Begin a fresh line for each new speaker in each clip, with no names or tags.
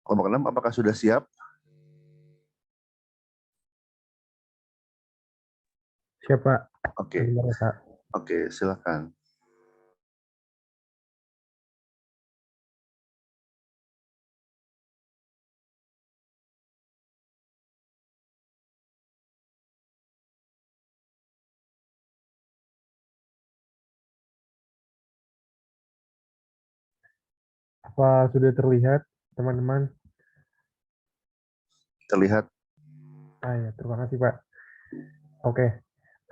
Kelompok 6, apakah sudah siap?
Siap, Pak.
Oke,
Sebentar ya, Pak.
oke, silakan.
Apa sudah terlihat, teman-teman?
Terlihat.
Ya, terima kasih, Pak. Oke.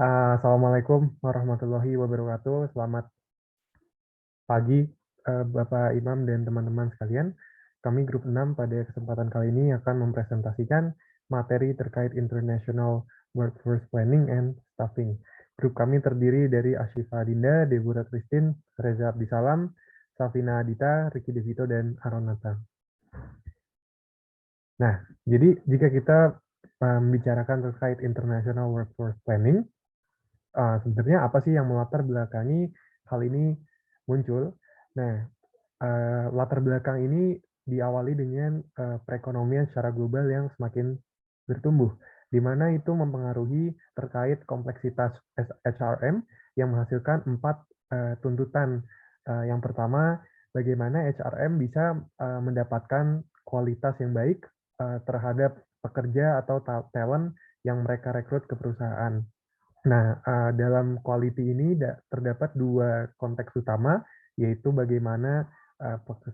Assalamualaikum warahmatullahi wabarakatuh. Selamat pagi, Bapak Imam dan teman-teman sekalian. Kami grup 6 pada kesempatan kali ini akan mempresentasikan materi terkait International Workforce Planning and Staffing. Grup kami terdiri dari Ashifa Dinda, Deborah Christine, Reza Abdisalam, Safina Adita, Ricky Devito, dan Aronata. Nah, jadi jika kita membicarakan terkait International Workforce Planning, sebenarnya apa sih yang melatar belakangi hal ini muncul? Nah, latar belakang ini diawali dengan perekonomian secara global yang semakin bertumbuh, di mana itu mempengaruhi terkait kompleksitas HRM yang menghasilkan 4 tuntutan. Yang pertama, bagaimana HRM bisa mendapatkan kualitas yang baik terhadap pekerja atau talent yang mereka rekrut ke perusahaan. Nah, dalam quality ini terdapat 2 konteks utama, yaitu bagaimana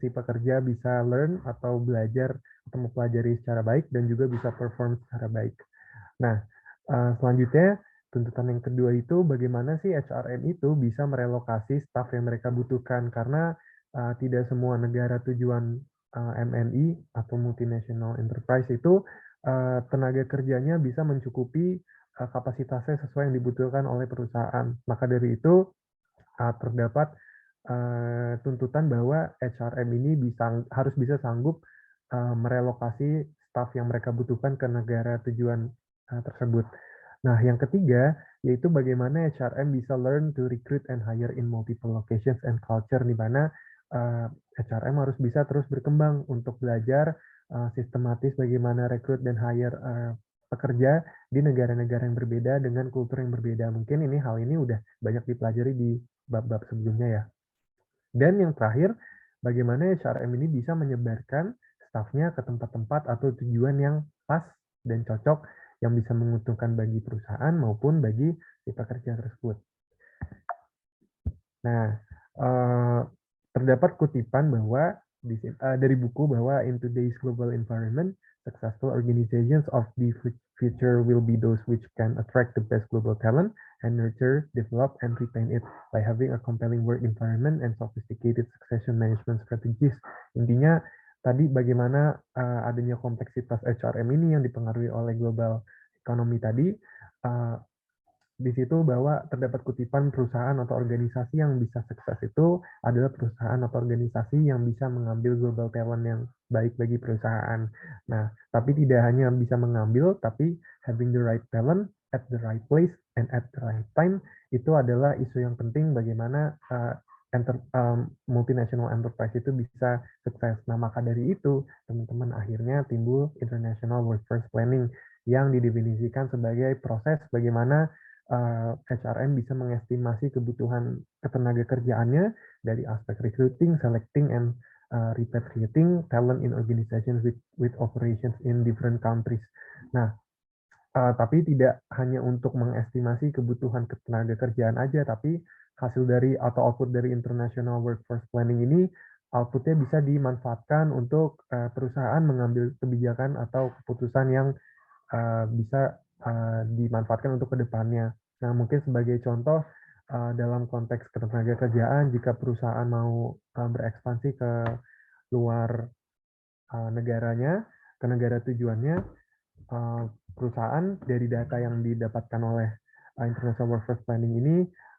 si pekerja bisa learn atau belajar atau mempelajari secara baik dan juga bisa perform secara baik. Nah, selanjutnya tuntutan yang kedua itu bagaimana sih HRM itu bisa merelokasi staf yang mereka butuhkan, karena tidak semua negara tujuan MNI atau multinational enterprise itu tenaga kerjanya bisa mencukupi kapasitasnya sesuai yang dibutuhkan oleh perusahaan. Maka dari itu terdapat tuntutan bahwa HRM ini harus bisa sanggup merelokasi staf yang mereka butuhkan ke negara tujuan tersebut. Nah, yang ketiga yaitu bagaimana HRM bisa learn to recruit and hire in multiple locations and culture, di mana HRM harus bisa terus berkembang untuk belajar sistematis bagaimana rekrut dan hire pekerja di negara-negara yang berbeda dengan kultur yang berbeda. Mungkin hal ini udah banyak dipelajari di bab-bab sebelumnya ya. Dan yang terakhir, bagaimana HRM ini bisa menyebarkan stafnya ke tempat-tempat atau tujuan yang pas dan cocok yang bisa menguntungkan bagi perusahaan maupun bagi si pekerja tersebut. Nah, terdapat kutipan bahwa dari buku bahwa in today's global environment, successful organizations of the future will be those which can attract the best global talent and nurture, develop, and retain it by having a compelling work environment and sophisticated succession management strategies. Intinya, tadi bagaimana adanya kompleksitas HRM ini yang dipengaruhi oleh global ekonomi tadi, di situ bahwa terdapat kutipan perusahaan atau organisasi yang bisa sukses itu adalah perusahaan atau organisasi yang bisa mengambil global talent yang baik bagi perusahaan. Nah, tapi tidak hanya bisa mengambil, tapi having the right talent at the right place and at the right time itu adalah isu yang penting bagaimana multinational enterprise itu bisa sukses. Nah, maka dari itu, teman-teman, akhirnya timbul International Workforce Planning yang didefinisikan sebagai proses bagaimana HRM bisa mengestimasi kebutuhan ketenaga kerjaannya dari aspek recruiting, selecting, and repatriating talent in organizations with operations in different countries. Nah, tapi tidak hanya untuk mengestimasi kebutuhan ketenaga kerjaan aja, tapi hasil dari atau output dari International Workforce Planning ini outputnya bisa dimanfaatkan untuk perusahaan mengambil kebijakan atau keputusan yang bisa dimanfaatkan untuk kedepannya. Nah, mungkin sebagai contoh dalam konteks ketenaga kerjaan, jika perusahaan mau berekspansi ke luar negaranya, ke negara tujuannya, perusahaan dari data yang didapatkan oleh International Workforce Planning ini,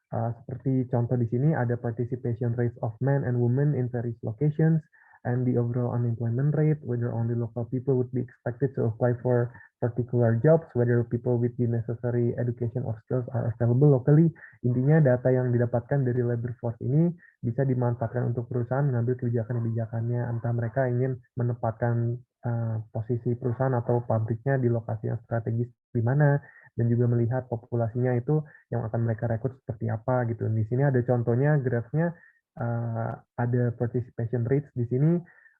seperti contoh di sini ada participation rates of men and women in various locations, and the overall unemployment rate, whether only local people would be expected to apply for particular jobs, whether people with the necessary education or skills are available locally. Intinya data yang didapatkan dari labor force ini bisa dimanfaatkan untuk perusahaan mengambil kebijakan-kebijakannya, entah mereka ingin menempatkan posisi perusahaan atau pabriknya di lokasi yang strategis di mana, dan juga melihat populasinya itu yang akan mereka rekrut seperti apa gitu. Di sini ada contohnya grafnya, ada participation rates di sini.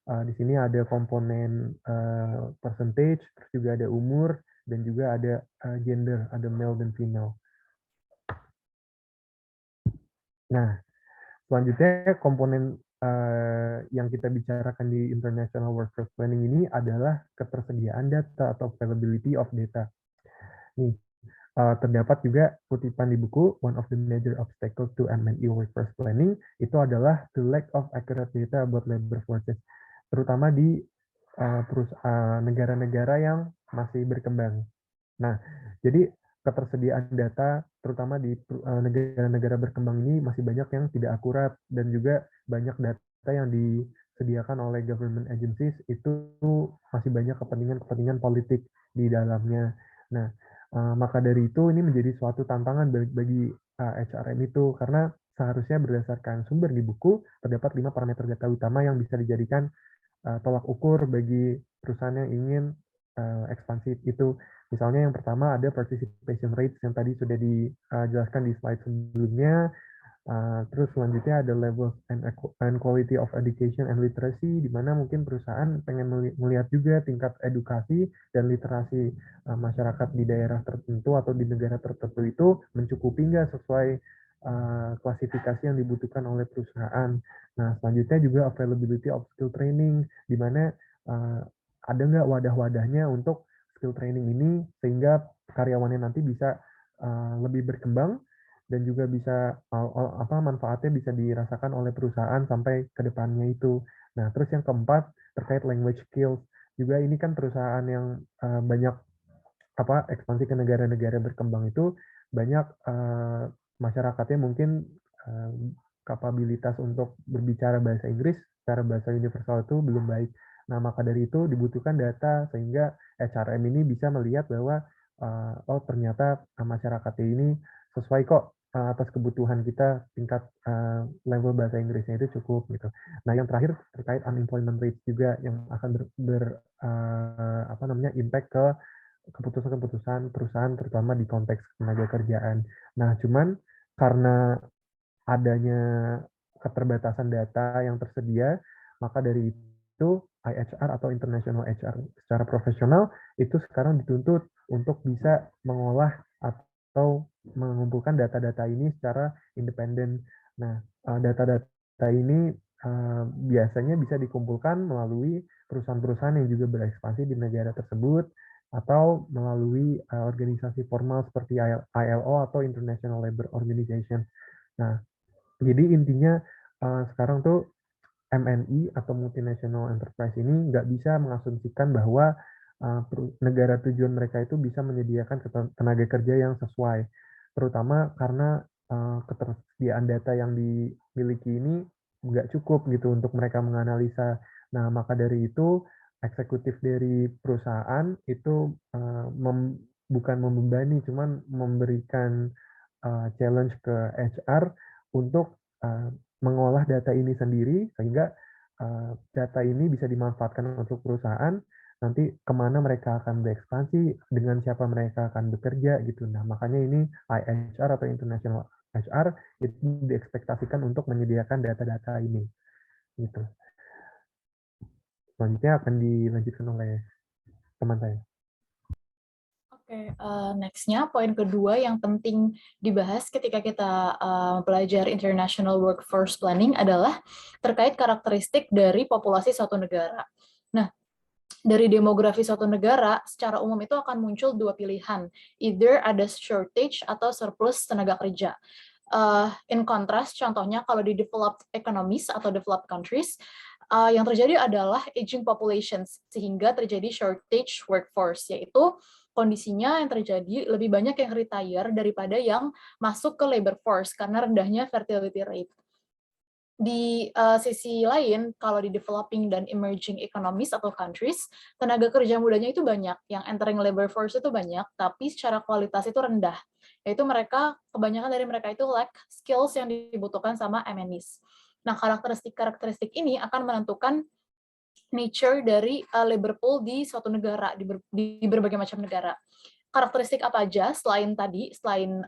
Di sini ada komponen percentage, terus juga ada umur, dan juga ada gender, ada male dan female. Nah, selanjutnya komponen yang kita bicarakan di International Workforce Planning ini adalah ketersediaan data atau availability of data. Nih, terdapat juga kutipan di buku One of the Major Obstacles to M&E Workforce Planning itu adalah the lack of accurate data about labor forces, terutama di negara-negara yang masih berkembang. Nah, jadi ketersediaan data terutama di negara-negara berkembang ini masih banyak yang tidak akurat, dan juga banyak data yang disediakan oleh government agencies itu masih banyak kepentingan politik di dalamnya. Nah, maka dari itu ini menjadi suatu tantangan bagi HRM itu, karena seharusnya berdasarkan sumber di buku terdapat 5 parameter data utama yang bisa dijadikan tolak ukur bagi perusahaan yang ingin ekspansi itu. Misalnya yang pertama ada participation rates yang tadi sudah dijelaskan di slide sebelumnya. Terus selanjutnya ada level and quality of education and literacy, di mana mungkin perusahaan pengen melihat juga tingkat edukasi dan literasi masyarakat di daerah tertentu atau di negara tertentu itu mencukupi nggak sesuai klasifikasi yang dibutuhkan oleh perusahaan. Nah, selanjutnya juga availability of skill training, di mana ada nggak wadah-wadahnya untuk skill training ini, sehingga karyawannya nanti bisa lebih berkembang dan juga bisa manfaatnya bisa dirasakan oleh perusahaan sampai ke depannya itu. Nah, terus yang keempat terkait language skills. Juga ini kan perusahaan yang banyak ekspansi ke negara-negara berkembang itu banyak masyarakatnya mungkin kapabilitas untuk berbicara bahasa Inggris secara bahasa universal itu belum baik. Nah, maka dari itu dibutuhkan data sehingga HRM ini bisa melihat bahwa oh ternyata masyarakatnya ini sesuai kok atas kebutuhan kita, tingkat level bahasa Inggrisnya itu cukup gitu. Nah, yang terakhir terkait unemployment rate juga yang akan impact ke keputusan-keputusan perusahaan terutama di konteks tenaga kerjaan. Nah, cuman karena adanya keterbatasan data yang tersedia, maka dari itu IHR atau International HR secara profesional itu sekarang dituntut untuk bisa mengolah atau mengumpulkan data-data ini secara independen. Nah, data-data ini biasanya bisa dikumpulkan melalui perusahaan-perusahaan yang juga berekspansi di negara tersebut, atau melalui organisasi formal seperti ILO atau International Labour Organization. Nah, jadi intinya sekarang tuh MNI atau multinational enterprise ini nggak bisa mengasumsikan bahwa negara tujuan mereka itu bisa menyediakan tenaga kerja yang sesuai, terutama karena ketersediaan data yang dimiliki ini nggak cukup gitu untuk mereka menganalisa. Nah, maka dari itu eksekutif dari perusahaan itu bukan membebani, cuman memberikan challenge ke HR untuk mengolah data ini sendiri, sehingga data ini bisa dimanfaatkan untuk perusahaan nanti kemana mereka akan berekspansi, dengan siapa mereka akan bekerja gitu. Nah, makanya ini IHR atau International HR itu diekspektasikan untuk menyediakan data-data ini gitu. Selanjutnya akan dilanjutkan oleh teman saya.
Oke, next-nya poin kedua yang penting dibahas ketika kita belajar International Workforce Planning adalah terkait karakteristik dari populasi suatu negara. Nah, dari demografi suatu negara, secara umum itu akan muncul dua pilihan, either ada shortage atau surplus tenaga kerja. In contrast, contohnya kalau di developed economies atau developed countries, yang terjadi adalah aging populations, sehingga terjadi shortage workforce, yaitu kondisinya yang terjadi lebih banyak yang retire daripada yang masuk ke labor force karena rendahnya fertility rate. di sisi lain, kalau di developing dan emerging economies atau countries, tenaga kerja mudanya itu banyak, yang entering labor force itu banyak, tapi secara kualitas itu rendah. Yaitu mereka, kebanyakan dari mereka itu lack skills yang dibutuhkan sama MNEs. Nah, karakteristik ini akan menentukan nature dari labor pool di suatu negara, di berbagai macam negara. Karakteristik apa aja selain tadi, selain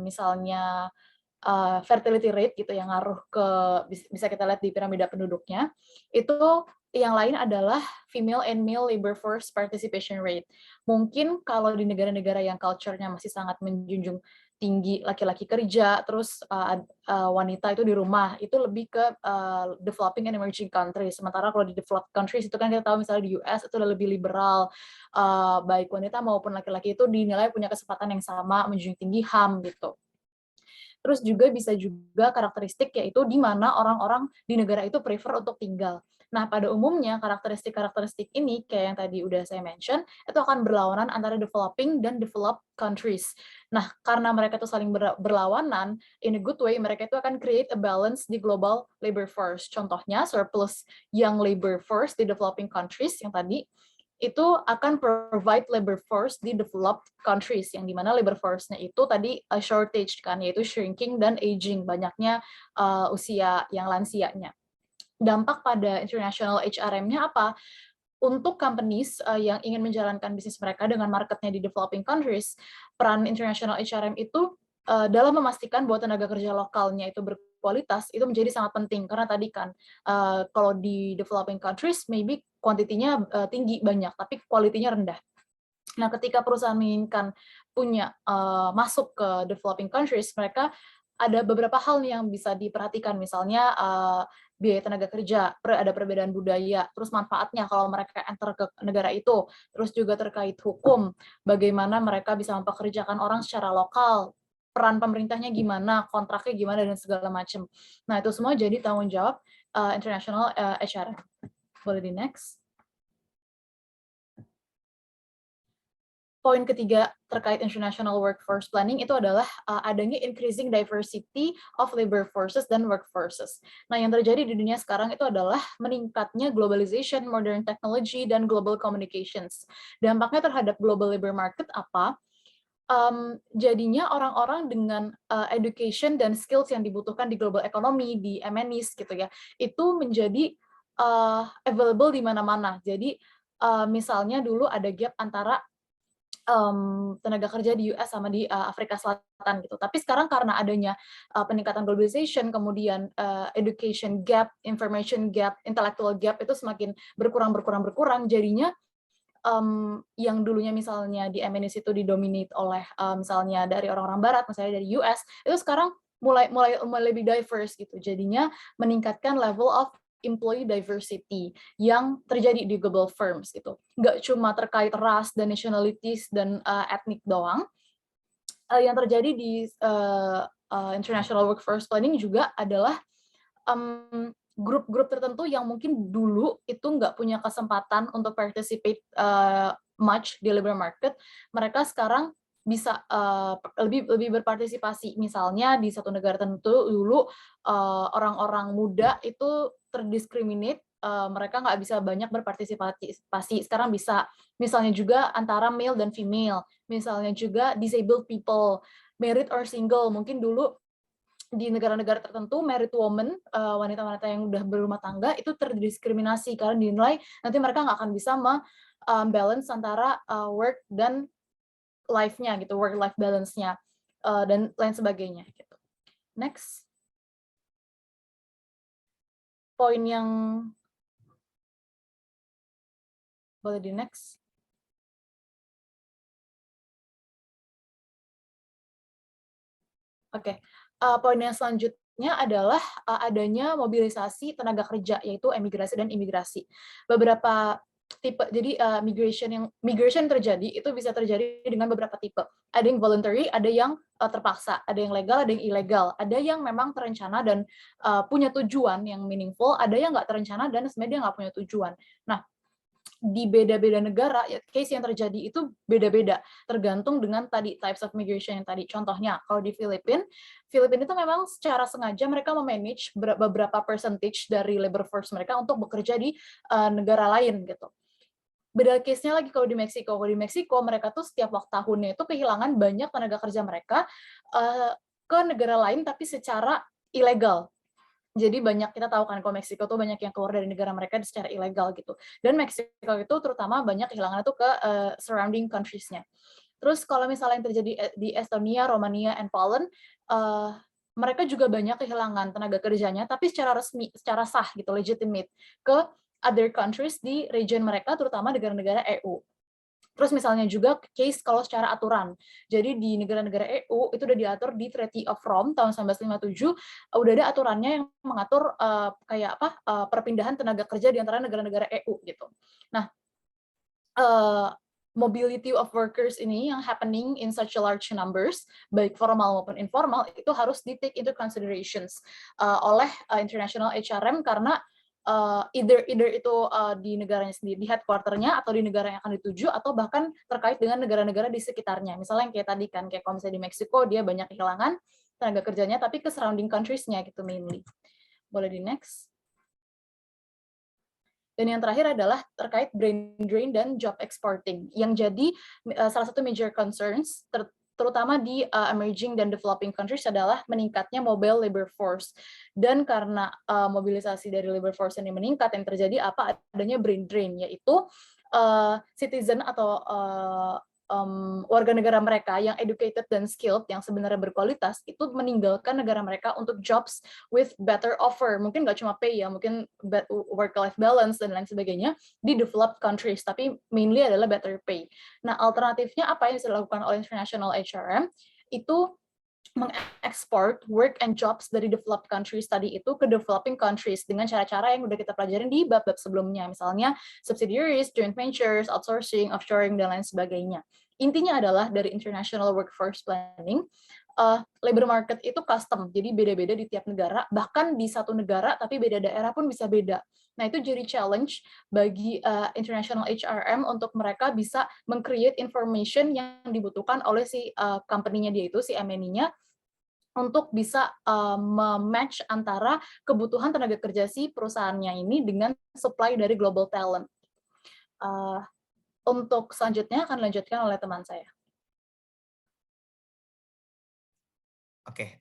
misalnya fertility rate gitu yang ngaruh ke, bisa kita lihat di piramida penduduknya, itu yang lain adalah female and male labor force participation rate. Mungkin kalau di negara-negara yang culture-nya masih sangat menjunjung tinggi laki-laki kerja, terus wanita itu di rumah, itu lebih ke developing and emerging countries. Sementara kalau di developed countries itu kan kita tahu misalnya di US itu udah lebih liberal, baik wanita maupun laki-laki itu dinilai punya kesempatan yang sama, menjunjung tinggi HAM gitu. Terus juga bisa juga karakteristik yaitu di mana orang-orang di negara itu prefer untuk tinggal. Nah, pada umumnya karakteristik ini, kayak yang tadi udah saya mention, itu akan berlawanan antara developing dan developed countries. Nah, karena mereka itu saling berlawanan, in a good way, mereka itu akan create a balance di global labor force. Contohnya, surplus young labor force di developing countries yang tadi, itu akan provide labor force di developed countries, yang dimana labor force-nya itu tadi shortage kan, yaitu shrinking dan aging, banyaknya usia yang lansianya. Dampak pada international HRM-nya apa? Untuk companies yang ingin menjalankan bisnis mereka dengan marketnya di developing countries, peran international HRM itu dalam memastikan bahwa tenaga kerja lokalnya itu berkualitas, itu menjadi sangat penting. Karena tadi kan, kalau di developing countries, maybe kuantitinya tinggi, banyak, tapi kualitinya rendah. Nah, ketika perusahaan menginginkan punya masuk ke developing countries, mereka ada beberapa hal nih yang bisa diperhatikan, misalnya biaya tenaga kerja, ada perbedaan budaya, terus manfaatnya kalau mereka enter ke negara itu, terus juga terkait hukum, bagaimana mereka bisa mempekerjakan orang secara lokal, peran pemerintahnya gimana, kontraknya gimana, dan segala macam. Nah, itu semua jadi tanggung jawab international HR. Boleh di next. Poin ketiga terkait international workforce planning itu adalah adanya increasing diversity of labor forces dan workforces. Nah, yang terjadi di dunia sekarang itu adalah meningkatnya globalization, modern technology, dan global communications. Dampaknya terhadap global labor market apa? Jadinya orang-orang dengan education dan skills yang dibutuhkan di global economy, di MNEs gitu ya, itu menjadi available di mana-mana. Jadi misalnya dulu ada gap antara tenaga kerja di US sama di Afrika Selatan gitu. Tapi sekarang karena adanya peningkatan globalization, kemudian education gap, information gap, intellectual gap itu semakin berkurang, jadinya yang dulunya misalnya di MNEs itu didominate oleh misalnya dari orang-orang Barat, misalnya dari US, itu sekarang mulai lebih diverse gitu. Jadinya meningkatkan level of employee diversity yang terjadi di global firms gitu. Nggak cuma terkait ras dan nationalities dan etnik doang. Yang terjadi di international workforce planning juga adalah grup-grup tertentu yang mungkin dulu itu nggak punya kesempatan untuk participate much di labor market, mereka sekarang bisa lebih berpartisipasi. Misalnya di satu negara tertentu dulu orang-orang muda itu terdiskriminate, mereka nggak bisa banyak berpartisipasi. Sekarang bisa. Misalnya juga antara male dan female. Misalnya juga disabled people, married or single. Mungkin dulu di negara-negara tertentu, married woman, wanita-wanita yang udah berumah tangga, itu terdiskriminasi karena dinilai nanti mereka nggak akan bisa balance antara work dan life-nya gitu, work-life balance-nya, dan lain sebagainya. Gitu. Next. Poin yang boleh di next. Oke, poin yang selanjutnya adalah adanya mobilisasi tenaga kerja, yaitu emigrasi dan imigrasi. Beberapa tipe, jadi migration terjadi itu bisa terjadi dengan beberapa tipe. Ada yang voluntary, ada yang terpaksa, ada yang legal, ada yang ilegal, ada yang memang terencana dan punya tujuan yang meaningful, ada yang nggak terencana dan sebenarnya dia nggak punya tujuan. Nah, di beda-beda negara, ya, case yang terjadi itu beda-beda, tergantung dengan tadi types of migration yang tadi. Contohnya, kalau di Filipina itu memang secara sengaja mereka memanage beberapa percentage dari labor force mereka untuk bekerja di negara lain gitu. Beda case-nya lagi kalau di Meksiko. Kalau di Meksiko, mereka tuh setiap tahunnya itu kehilangan banyak tenaga kerja mereka ke negara lain tapi secara ilegal. Jadi banyak, kita tahu kan kalau Meksiko tuh banyak yang keluar dari negara mereka secara ilegal gitu. Dan Meksiko itu terutama banyak kehilangan itu ke surrounding countries-nya. Terus kalau misalnya yang terjadi di Estonia, Romania, and Poland, mereka juga banyak kehilangan tenaga kerjanya, tapi secara resmi, secara sah gitu, legitimate, ke other countries di region mereka, terutama negara-negara EU. Terus misalnya juga case kalau secara aturan. Jadi di negara-negara EU itu udah diatur di Treaty of Rome tahun 1957, udah ada aturannya yang mengatur kayak apa perpindahan tenaga kerja di antara negara-negara EU gitu. Nah, mobility of workers ini yang happening in such a large numbers, baik formal maupun informal, itu harus di take into considerations oleh international HRM karena either itu di negaranya sendiri, di headquarter-nya atau di negara yang akan dituju, atau bahkan terkait dengan negara-negara di sekitarnya. Misalnya yang kayak tadi kan, kayak kalau misalnya di Meksiko, dia banyak kehilangan tenaga kerjanya, tapi ke surrounding countries-nya gitu mainly. Boleh di next. Dan yang terakhir adalah terkait brain drain dan job exporting, yang jadi salah satu major concerns, terutama di emerging dan developing countries adalah meningkatnya mobile labor force. Dan karena mobilisasi dari labor force ini meningkat, yang terjadi apa? Adanya brain drain, yaitu citizen atau warga negara mereka yang educated dan skilled, yang sebenarnya berkualitas, itu meninggalkan negara mereka untuk jobs with better offer. Mungkin nggak cuma pay ya, mungkin work-life balance dan lain sebagainya di developed countries, tapi mainly adalah better pay. Nah, alternatifnya apa yang bisa dilakukan oleh international HRM? Itu mengekspor work and jobs dari developed countries tadi itu ke developing countries dengan cara-cara yang udah kita pelajarin di bab-bab sebelumnya, misalnya subsidiaries, joint ventures, outsourcing, offshoring, dan lain sebagainya. Intinya adalah dari international workforce planning, labor market itu custom, jadi beda-beda di tiap negara, bahkan di satu negara tapi beda daerah pun bisa beda. Nah, itu jadi challenge bagi international HRM untuk mereka bisa meng-create information yang dibutuhkan oleh si company-nya dia itu, si MNI-nya, untuk bisa mematch antara kebutuhan tenaga kerja si perusahaannya ini dengan supply dari global talent. Untuk selanjutnya akan dilanjutkan oleh teman saya.
Oke,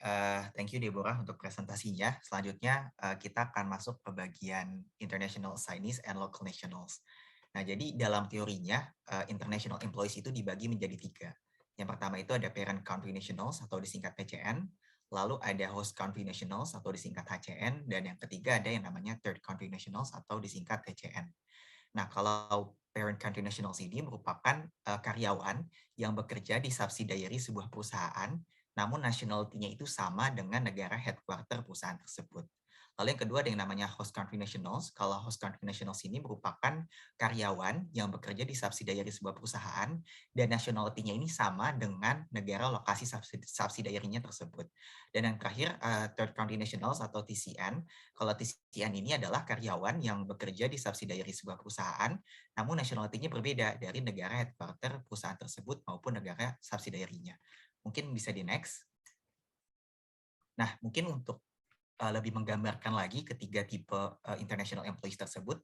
thank you Deborah untuk presentasinya. Selanjutnya kita akan masuk ke bagian international assignees and local nationals. Nah, jadi dalam teorinya international employees itu dibagi menjadi 3. Yang pertama itu ada parent country nationals atau disingkat PCN, lalu ada host country nationals atau disingkat HCN, dan yang ketiga ada yang namanya third country nationals atau disingkat TCN. Nah, kalau parent country nationals ini merupakan karyawan yang bekerja di subsidiary sebuah perusahaan, namun nationality-nya itu sama dengan negara headquarter perusahaan tersebut. Lalu yang kedua ada yang namanya host country nationals. Kalau host country nationals ini merupakan karyawan yang bekerja di subsidiary sebuah perusahaan dan nationality-nya ini sama dengan negara lokasi subsidiary-nya tersebut. Dan yang terakhir third country nationals atau TCN. Kalau TCN ini adalah karyawan yang bekerja di subsidiary sebuah perusahaan, namun nationality-nya berbeda dari negara headquarter perusahaan tersebut maupun negara subsidiary-nya. Mungkin bisa di next. Nah, mungkin untuk lebih menggambarkan lagi ketiga tipe international employees tersebut,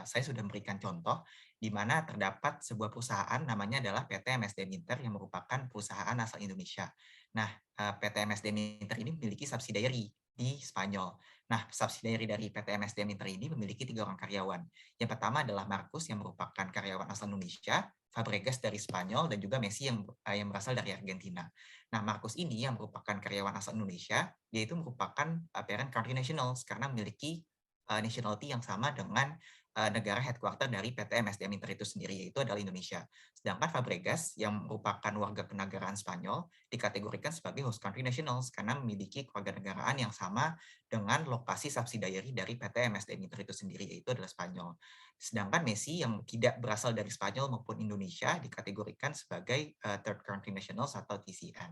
saya sudah memberikan contoh di mana terdapat sebuah perusahaan namanya adalah PT MSD Minter yang merupakan perusahaan asal Indonesia. Nah, PT MSD Minter ini memiliki subsidiary di Spanyol. Nah, subsidiary dari PT MSD Minter ini memiliki 3 orang karyawan. Yang pertama adalah Marcus yang merupakan karyawan asal Indonesia, Fabregas dari Spanyol, dan juga Messi yang berasal dari Argentina. Nah, Marcus ini yang merupakan karyawan asal Indonesia, dia itu merupakan parent country nationals karena memiliki nationality yang sama dengan negara headquarter dari PT MSD Minter itu sendiri, yaitu adalah Indonesia. Sedangkan Fabregas yang merupakan warga kenegaraan Spanyol dikategorikan sebagai host country nationals karena memiliki kewarganegaraan yang sama dengan lokasi subsidiary dari PT MSD Minter itu sendiri, yaitu adalah Spanyol. Sedangkan Messi yang tidak berasal dari Spanyol maupun Indonesia dikategorikan sebagai third country nationals atau TCN.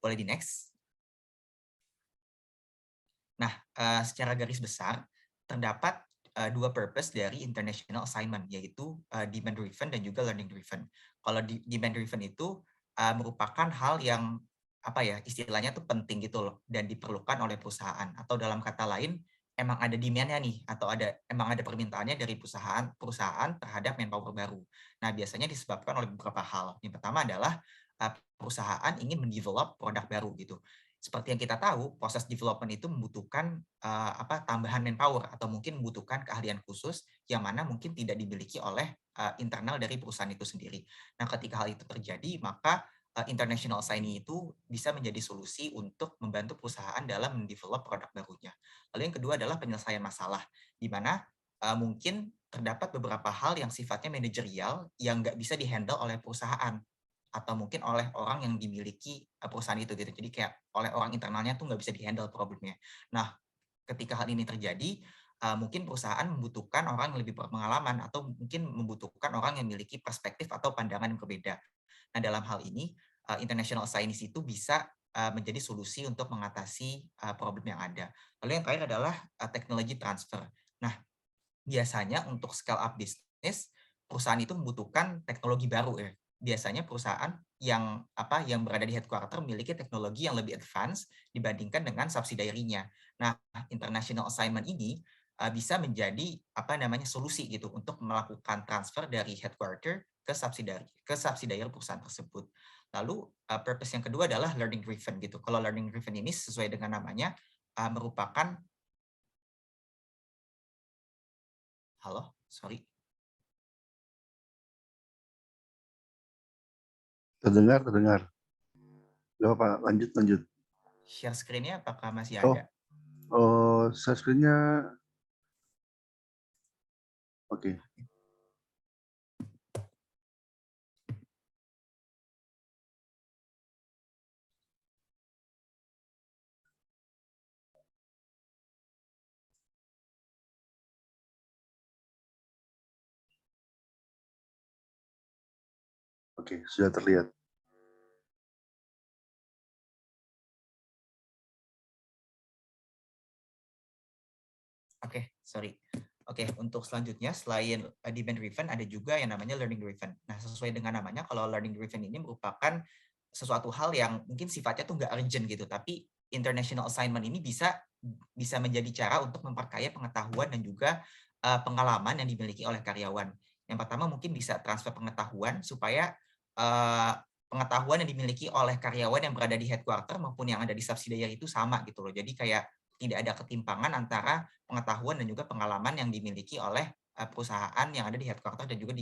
Boleh di next. Nah, secara garis besar terdapat dua purpose dari international assignment, yaitu demand driven dan juga learning driven. Kalau demand driven itu merupakan hal yang apa ya, istilahnya tuh penting gitu loh dan diperlukan oleh perusahaan, atau dalam kata lain emang ada demand-nya nih, atau emang ada permintaannya dari perusahaan terhadap manpower baru. Nah, biasanya disebabkan oleh beberapa hal. Yang pertama adalah perusahaan ingin mendevelop produk baru gitu. Seperti yang kita tahu, proses development itu membutuhkan tambahan manpower atau mungkin membutuhkan keahlian khusus yang mana mungkin tidak dimiliki oleh internal dari perusahaan itu sendiri. Nah, ketika hal itu terjadi, maka international assignee itu bisa menjadi solusi untuk membantu perusahaan dalam mendevelop produk barunya. Lalu yang kedua adalah penyelesaian masalah, di mana mungkin terdapat beberapa hal yang sifatnya manajerial yang nggak bisa dihandle oleh perusahaan atau mungkin oleh orang yang dimiliki perusahaan itu gitu. Jadi kayak oleh orang internalnya tuh nggak bisa dihandle problemnya. Nah, ketika hal ini terjadi, mungkin perusahaan membutuhkan orang yang lebih berpengalaman atau mungkin membutuhkan orang yang memiliki perspektif atau pandangan yang berbeda. Nah, dalam hal ini, international assignee itu bisa menjadi solusi untuk mengatasi problem yang ada. Lalu yang terakhir adalah teknologi transfer. Nah, biasanya untuk scale up bisnis, perusahaan itu membutuhkan teknologi baru ya. Biasanya perusahaan yang berada di headquarter memiliki teknologi yang lebih advance dibandingkan dengan subsidiary-nya. Nah, international assignment ini bisa menjadi solusi gitu untuk melakukan transfer dari headquarter ke subsidiary perusahaan tersebut. Lalu purpose yang kedua adalah learning driven gitu. Kalau learning driven ini sesuai dengan namanya merupakan halo, sorry.
Terdengar. Gak apa, lanjut.
Share screen-nya apakah masih
Oh,
ada?
share screen-nya oke. Oke, sudah terlihat.
Oke, sorry. Oke, untuk selanjutnya selain demand driven ada juga yang namanya learning driven. Nah, sesuai dengan namanya, kalau learning driven ini merupakan sesuatu hal yang mungkin sifatnya tuh nggak urgent gitu, tapi international assignment ini bisa menjadi cara untuk memperkaya pengetahuan dan juga pengalaman yang dimiliki oleh karyawan. Yang pertama mungkin bisa transfer pengetahuan supaya pengetahuan yang dimiliki oleh karyawan yang berada di headquarter maupun yang ada di subsidiary itu sama gitu loh. Jadi kayak tidak ada ketimpangan antara pengetahuan dan juga pengalaman yang dimiliki oleh perusahaan yang ada di headquarter dan juga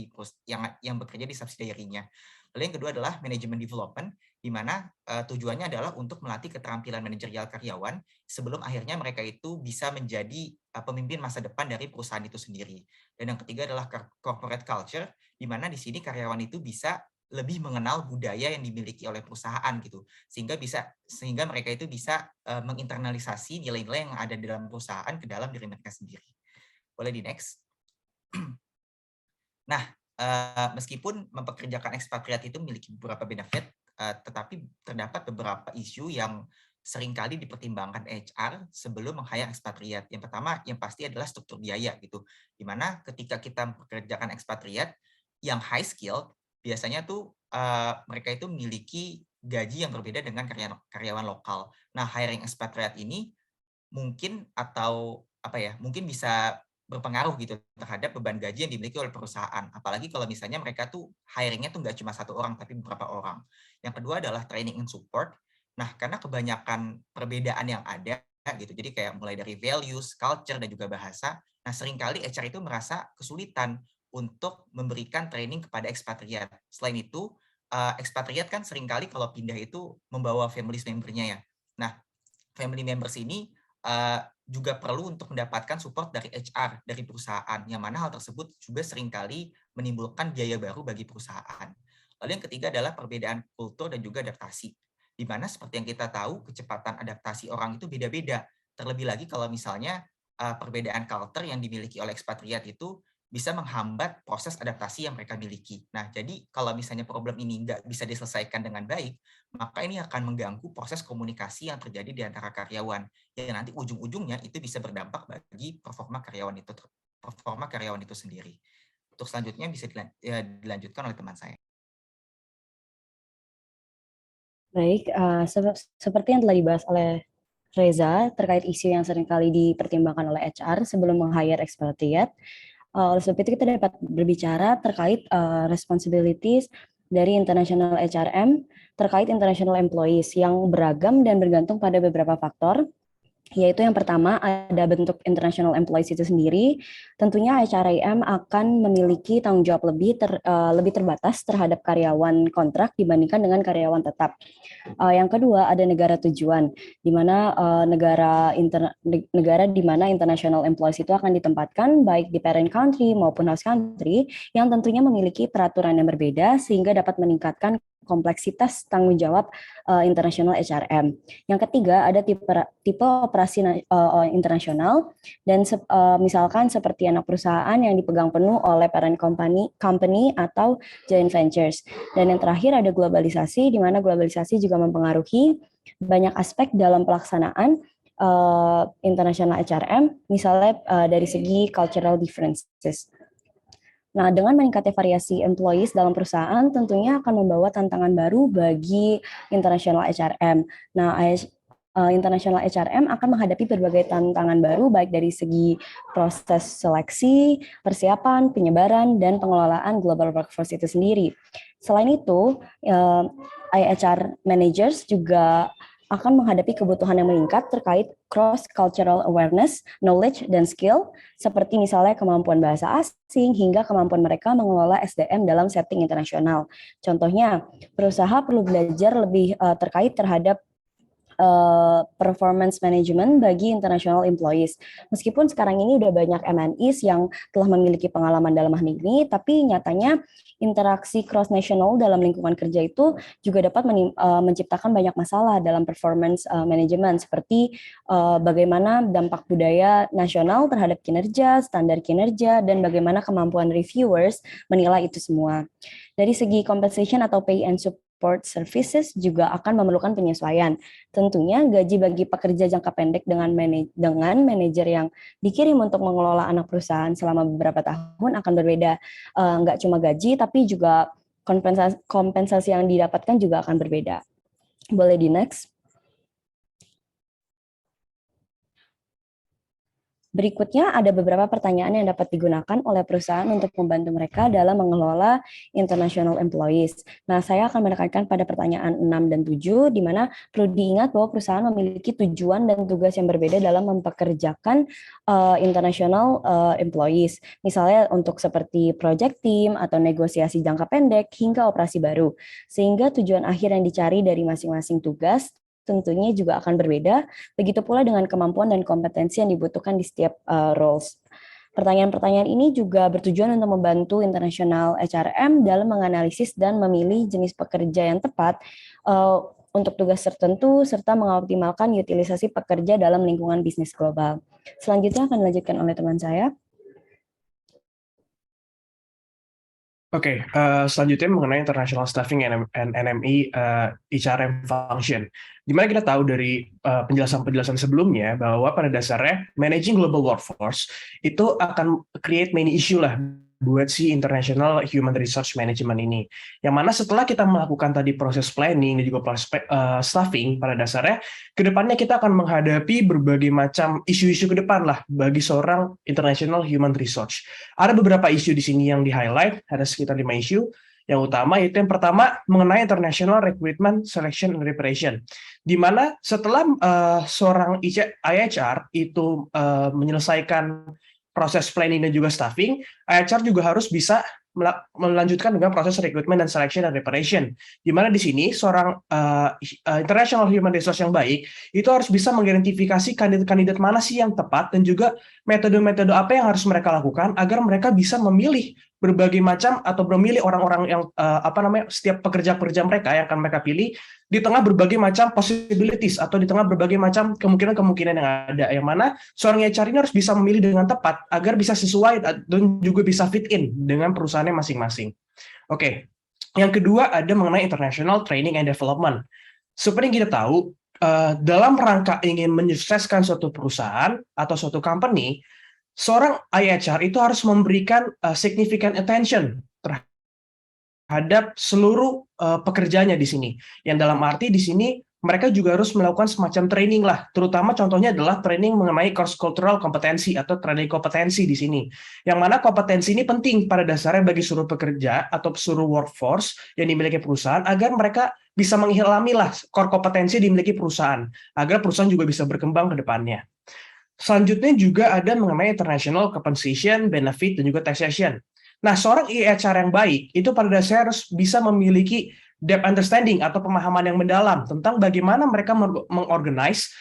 yang bekerja di subsidiary-nya. Lalu yang kedua adalah manajemen development, di mana tujuannya adalah untuk melatih keterampilan manajerial karyawan sebelum akhirnya mereka itu bisa menjadi pemimpin masa depan dari perusahaan itu sendiri. Dan yang ketiga adalah corporate culture, di mana di sini karyawan itu bisa lebih mengenal budaya yang dimiliki oleh perusahaan gitu, sehingga mereka itu bisa menginternalisasi nilai-nilai yang ada di dalam perusahaan ke dalam diri mereka sendiri. Boleh di next. Nah, meskipun mempekerjakan ekspatriat itu memiliki beberapa benefit, tetapi terdapat beberapa isu yang seringkali dipertimbangkan HR sebelum meng-hire ekspatriat. Yang pertama, yang pasti adalah struktur biaya gitu. Di mana ketika kita mempekerjakan ekspatriat yang high skill, biasanya tuh mereka itu memiliki gaji yang berbeda dengan karyawan lokal. Nah, hiring ekspatriat ini mungkin mungkin bisa berpengaruh gitu terhadap beban gaji yang dimiliki oleh perusahaan. Apalagi kalau misalnya mereka tuh hiring-nya tuh nggak cuma satu orang, tapi beberapa orang. Yang kedua adalah training and support. Nah, karena kebanyakan perbedaan yang ada gitu, jadi kayak mulai dari values, culture, dan juga bahasa, nah seringkali HR itu merasa kesulitan untuk memberikan training kepada ekspatriat. Selain itu, ekspatriat kan seringkali kalau pindah itu membawa family member-nya ya. Nah, family members ini juga perlu untuk mendapatkan support dari HR, dari perusahaan, yang mana hal tersebut juga seringkali menimbulkan biaya baru bagi perusahaan. Lalu yang ketiga adalah perbedaan kultur dan juga adaptasi, di mana seperti yang kita tahu, kecepatan adaptasi orang itu beda-beda. Terlebih lagi kalau misalnya perbedaan culture yang dimiliki oleh ekspatriat itu bisa menghambat proses adaptasi yang mereka miliki. Nah, jadi kalau misalnya problem ini nggak bisa diselesaikan dengan baik, maka ini akan mengganggu proses komunikasi yang terjadi di antara karyawan. Yang nanti ujung-ujungnya itu bisa berdampak bagi performa karyawan itu performa karyawan itu sendiri. Untuk selanjutnya bisa dilanjutkan oleh teman saya.
Baik, seperti yang telah dibahas oleh Reza terkait isu yang seringkali dipertimbangkan oleh HR sebelum meng-hire expatriate. Oleh sebab itu kita dapat berbicara terkait responsibilities dari international HRM terkait international employees yang beragam dan bergantung pada beberapa faktor, yaitu yang pertama ada bentuk international employees itu sendiri. Tentunya HRIM akan memiliki tanggung jawab lebih terbatas terhadap karyawan kontrak dibandingkan dengan karyawan tetap. Yang kedua ada negara tujuan, di mana negara di mana international employees itu akan ditempatkan baik di parent country maupun host country yang tentunya memiliki peraturan yang berbeda sehingga dapat meningkatkan kompleksitas tanggung jawab international HRM. Yang ketiga ada tipe operasi internasional dan misalkan seperti anak perusahaan yang dipegang penuh oleh parent company atau joint ventures. Dan yang terakhir ada globalisasi, di mana globalisasi juga mempengaruhi banyak aspek dalam pelaksanaan international HRM, misalnya dari segi cultural differences. Nah, dengan meningkatnya variasi employees dalam perusahaan, tentunya akan membawa tantangan baru bagi international HRM. Nah, international HRM akan menghadapi berbagai tantangan baru, baik dari segi proses seleksi, persiapan, penyebaran, dan pengelolaan global workforce itu sendiri. Selain itu, IHR managers juga akan menghadapi kebutuhan yang meningkat terkait cross-cultural awareness, knowledge, dan skill, seperti misalnya kemampuan bahasa asing hingga kemampuan mereka mengelola SDM dalam setting internasional. Contohnya, perusahaan perlu belajar lebih terkait terhadap performance management bagi international employees. Meskipun sekarang ini udah banyak MNEs yang telah memiliki pengalaman dalam hal ini, tapi nyatanya interaksi cross-national dalam lingkungan kerja itu juga dapat menciptakan banyak masalah dalam performance management, seperti bagaimana dampak budaya nasional terhadap kinerja, standar kinerja, dan bagaimana kemampuan reviewers menilai itu semua. Dari segi compensation atau pay and support services juga akan memerlukan penyesuaian. Tentunya gaji bagi pekerja jangka pendek dengan manajer yang dikirim untuk mengelola anak perusahaan selama beberapa tahun akan berbeda. Nggak cuma gaji, tapi juga kompensasi yang didapatkan juga akan berbeda. Boleh di next. Berikutnya ada beberapa pertanyaan yang dapat digunakan oleh perusahaan untuk membantu mereka dalam mengelola international employees. Nah, saya akan menekankan pada pertanyaan 6 dan 7, di mana perlu diingat bahwa perusahaan memiliki tujuan dan tugas yang berbeda dalam mempekerjakan international employees. Misalnya untuk seperti project team atau negosiasi jangka pendek hingga operasi baru. Sehingga tujuan akhir yang dicari dari masing-masing tugas tentunya juga akan berbeda, begitu pula dengan kemampuan dan kompetensi yang dibutuhkan di setiap roles. Pertanyaan-pertanyaan ini juga bertujuan untuk membantu international HRM dalam menganalisis dan memilih jenis pekerja yang tepat untuk tugas tertentu, serta mengoptimalkan utilisasi pekerja dalam lingkungan bisnis global. Selanjutnya akan dilanjutkan oleh teman saya.
Oke, selanjutnya mengenai International Staffing and NME HRM Function. Di mana kita tahu dari penjelasan-penjelasan sebelumnya bahwa pada dasarnya managing global workforce itu akan create many issue lah buat si International Human Resource Management ini. Yang mana setelah kita melakukan tadi proses planning dan juga proses staffing, pada dasarnya ke depannya kita akan menghadapi berbagai macam isu-isu ke depan lah bagi seorang International Human Resource. Ada beberapa isu di sini yang di-highlight, ada sekitar 5 isu. Yang utama yaitu yang pertama mengenai International Recruitment, Selection, and Preparation. Di mana setelah seorang IHR itu menyelesaikan proses planning dan juga staffing, IHR juga harus bisa melanjutkan dengan proses recruitment dan selection dan preparation. Di mana di sini seorang international human resource yang baik itu harus bisa mengidentifikasi kandidat-kandidat mana sih yang tepat dan juga metode-metode apa yang harus mereka lakukan agar mereka bisa memilih berbagai macam atau memilih orang-orang yang setiap pekerja-pekerja mereka yang akan mereka pilih di tengah berbagai macam possibilities atau di tengah berbagai macam kemungkinan-kemungkinan yang ada, yang mana seorang HR ini harus bisa memilih dengan tepat agar bisa sesuai dan juga bisa fit in dengan perusahaannya masing-masing. Oke. Yang kedua ada mengenai International Training and Development. Seperti yang kita tahu, dalam rangka ingin menyukseskan suatu perusahaan atau suatu company, seorang IHR itu harus memberikan significant attention terhadap seluruh pekerjaannya di sini. Yang dalam arti di sini mereka juga harus melakukan semacam training lah, terutama contohnya adalah training mengenai cross-cultural kompetensi atau training kompetensi di sini. Yang mana kompetensi ini penting pada dasarnya bagi seluruh pekerja atau seluruh workforce yang dimiliki perusahaan agar mereka bisa menghilami lah core kompetensi yang dimiliki perusahaan, agar perusahaan juga bisa berkembang ke depannya. Selanjutnya juga ada mengenai international compensation, benefit, dan juga taxation. Nah, seorang IHR yang baik itu pada dasarnya harus bisa memiliki depth understanding atau pemahaman yang mendalam tentang bagaimana mereka mengorganize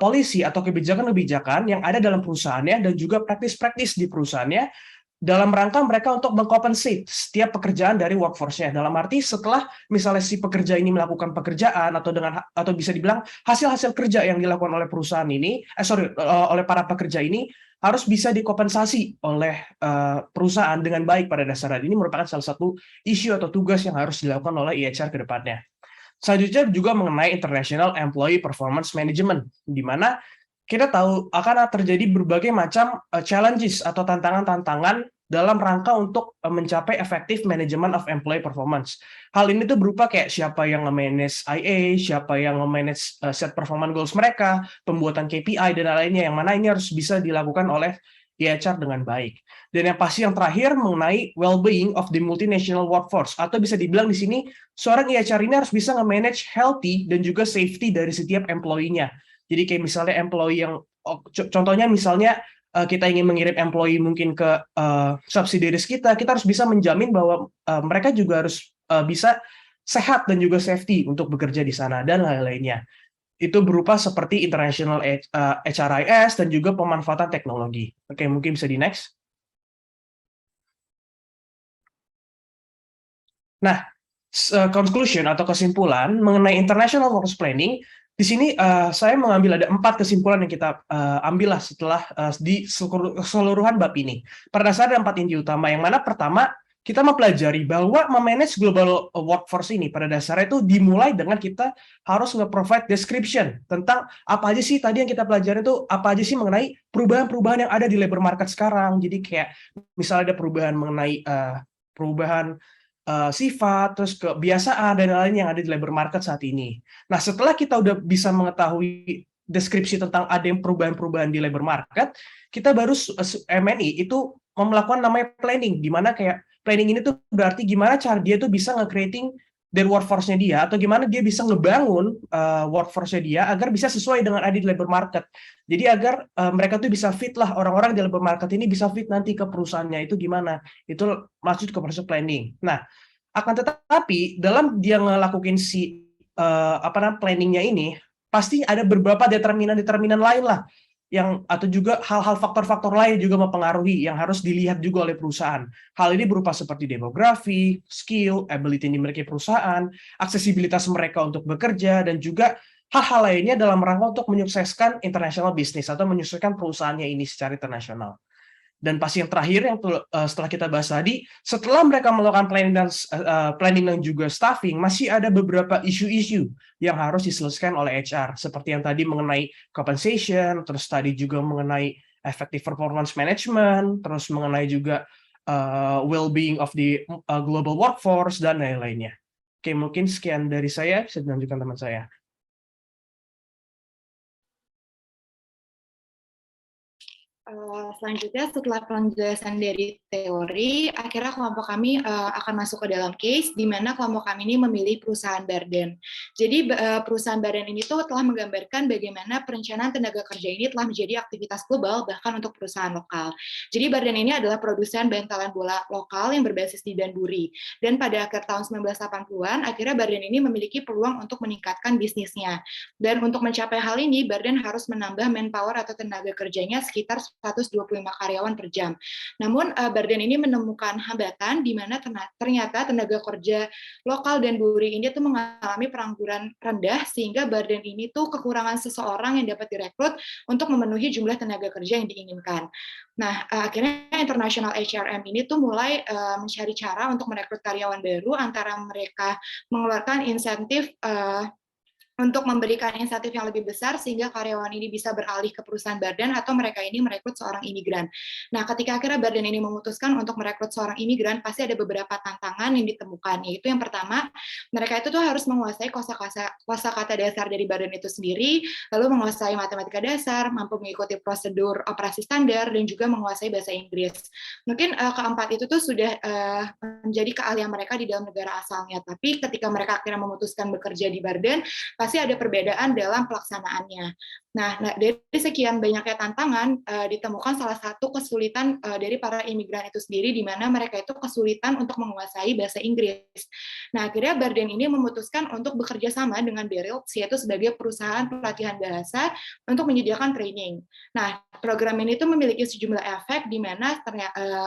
polisi atau kebijakan-kebijakan yang ada dalam perusahaannya dan juga praktis-praktis di perusahaannya dalam rangka mereka untuk mengcompensate setiap pekerjaan dari workforce-nya. Dalam arti setelah misalnya si pekerja ini melakukan pekerjaan atau bisa dibilang hasil-hasil kerja yang dilakukan oleh perusahaan ini, oleh para pekerja ini harus bisa dikompensasi oleh perusahaan dengan baik pada dasarnya. Ini merupakan salah satu isu atau tugas yang harus dilakukan oleh IHR ke depannya. Selanjutnya juga mengenai International Employee Performance Management, di mana kita tahu akan terjadi berbagai macam challenges atau tantangan-tantangan dalam rangka untuk mencapai effective management of employee performance. Hal ini tuh berupa kayak siapa yang nge-manage IA, siapa yang nge-manage set performance goals mereka, pembuatan KPI, dan lainnya, yang mana ini harus bisa dilakukan oleh IHR dengan baik. Dan yang pasti yang terakhir mengenai well-being of the multinational workforce, atau bisa dibilang di sini seorang IHR ini harus bisa nge-manage healthy dan juga safety dari setiap employee-nya. Jadi kayak misalnya employee yang, contohnya misalnya kita ingin mengirim employee mungkin ke subsidiaries kita harus bisa menjamin bahwa mereka juga harus bisa sehat dan juga safety untuk bekerja di sana dan lain-lainnya. Itu berupa seperti international HRIS dan juga pemanfaatan teknologi. Oke, mungkin bisa di next. Nah, conclusion atau kesimpulan mengenai international workforce planning, di sini saya mengambil ada 4 kesimpulan yang kita ambil lah setelah di keseluruhan bab ini. Pada dasarnya ada 4 inti utama, yang mana pertama, kita mempelajari bahwa memanage global workforce ini pada dasarnya itu dimulai dengan kita harus nge-provide description tentang apa aja sih tadi yang kita pelajari itu, apa aja sih mengenai perubahan-perubahan yang ada di labor market sekarang. Jadi kayak misalnya ada perubahan mengenai perubahan sifat, terus kebiasaan, dan lain-lain yang ada di labor market saat ini. Nah, setelah kita udah bisa mengetahui deskripsi tentang ada yang perubahan-perubahan di labor market, kita baru MNI itu melakukan namanya planning, di mana kayak planning ini tuh berarti gimana cara dia tuh bisa nge-creating dari workforce-nya dia, atau gimana dia bisa ngebangun workforce-nya dia agar bisa sesuai dengan ada di labor market. Jadi agar mereka tuh bisa fit lah, orang-orang di labor market ini bisa fit nanti ke perusahaannya, itu gimana? Itu masuk ke proses planning. Nah, akan tetapi dalam dia ngelakuin si planningnya ini, pasti ada beberapa determinan-determinan lain lah, yang atau juga hal-hal faktor-faktor lain juga mempengaruhi yang harus dilihat juga oleh perusahaan. Hal ini berupa seperti demografi, skill, ability yang dimiliki perusahaan, aksesibilitas mereka untuk bekerja, dan juga hal-hal lainnya dalam rangka untuk menyukseskan international business atau menyukseskan perusahaannya ini secara internasional. Dan pasti yang terakhir yang setelah kita bahas tadi, setelah mereka melakukan planning dan juga staffing, masih ada beberapa isu-isu yang harus diselesaikan oleh HR, seperti yang tadi mengenai compensation, terus tadi juga mengenai effective performance management, terus mengenai juga well-being of the global workforce, dan lain-lainnya. Oke, mungkin sekian dari saya, bisa dilanjutkan teman saya.
Selanjutnya setelah penjelasan dari teori, akhirnya kelompok kami akan masuk ke dalam case, di mana kelompok kami ini memilih perusahaan Barden. Jadi perusahaan Barden ini tuh telah menggambarkan bagaimana perencanaan tenaga kerja ini telah menjadi aktivitas global bahkan untuk perusahaan lokal. Jadi Barden ini adalah produsen bantalan bola lokal yang berbasis di Danbury. Dan pada akhir tahun 1980-an, akhirnya Barden ini memiliki peluang untuk meningkatkan bisnisnya. Dan untuk mencapai hal ini, Barden harus menambah manpower atau tenaga kerjanya sekitar 125 karyawan per jam. Namun Barden ini menemukan hambatan di mana ternyata tenaga kerja lokal Danbury ini tuh mengalami pengangguran rendah, sehingga Barden ini tuh kekurangan seseorang yang dapat direkrut untuk memenuhi jumlah tenaga kerja yang diinginkan. Nah, akhirnya International HRM ini tuh mulai mencari cara untuk merekrut karyawan baru, antara mereka mengeluarkan insentif untuk memberikan insentif yang lebih besar sehingga karyawan ini bisa beralih ke perusahaan Barden atau mereka ini merekrut seorang imigran. Nah, ketika akhirnya Barden ini memutuskan untuk merekrut seorang imigran, pasti ada beberapa tantangan yang ditemukan, yaitu yang pertama, mereka itu tuh harus menguasai kosakata dasar dari Barden itu sendiri, lalu menguasai matematika dasar, mampu mengikuti prosedur operasi standar, dan juga menguasai bahasa Inggris. Mungkin keempat itu tuh sudah menjadi keahlian mereka di dalam negara asalnya, tapi ketika mereka akhirnya memutuskan bekerja di Barden, pasti ada perbedaan dalam pelaksanaannya. Nah, dari sekian banyaknya tantangan, ditemukan salah satu kesulitan dari para imigran itu sendiri, di mana mereka itu kesulitan untuk menguasai bahasa Inggris. Nah, akhirnya Barden ini memutuskan untuk bekerja sama dengan Beryl, yaitu sebagai perusahaan pelatihan bahasa untuk menyediakan training. Nah, program ini tuh memiliki sejumlah efek, di mana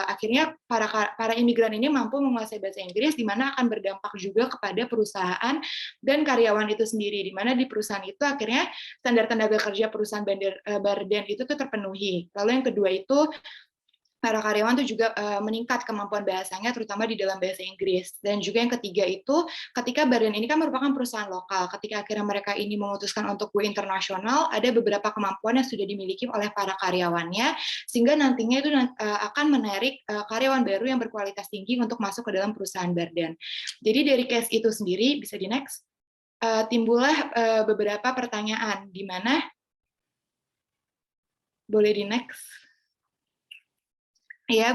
akhirnya para imigran ini mampu menguasai bahasa Inggris, di mana akan berdampak juga kepada perusahaan dan karyawan itu sendiri, di mana di perusahaan itu akhirnya standar tenaga kerja perusahaan Barden itu tuh terpenuhi. Lalu yang kedua itu para karyawan tuh juga meningkat kemampuan bahasanya, terutama di dalam bahasa Inggris. Dan juga yang ketiga itu, ketika Barden ini kan merupakan perusahaan lokal, ketika akhirnya mereka ini memutuskan untuk go internasional, ada beberapa kemampuan yang sudah dimiliki oleh para karyawannya, sehingga nantinya itu akan menarik karyawan baru yang berkualitas tinggi untuk masuk ke dalam perusahaan Barden. Jadi dari case itu sendiri, bisa di next, timbullah beberapa pertanyaan, di mana boleh di next. Ya,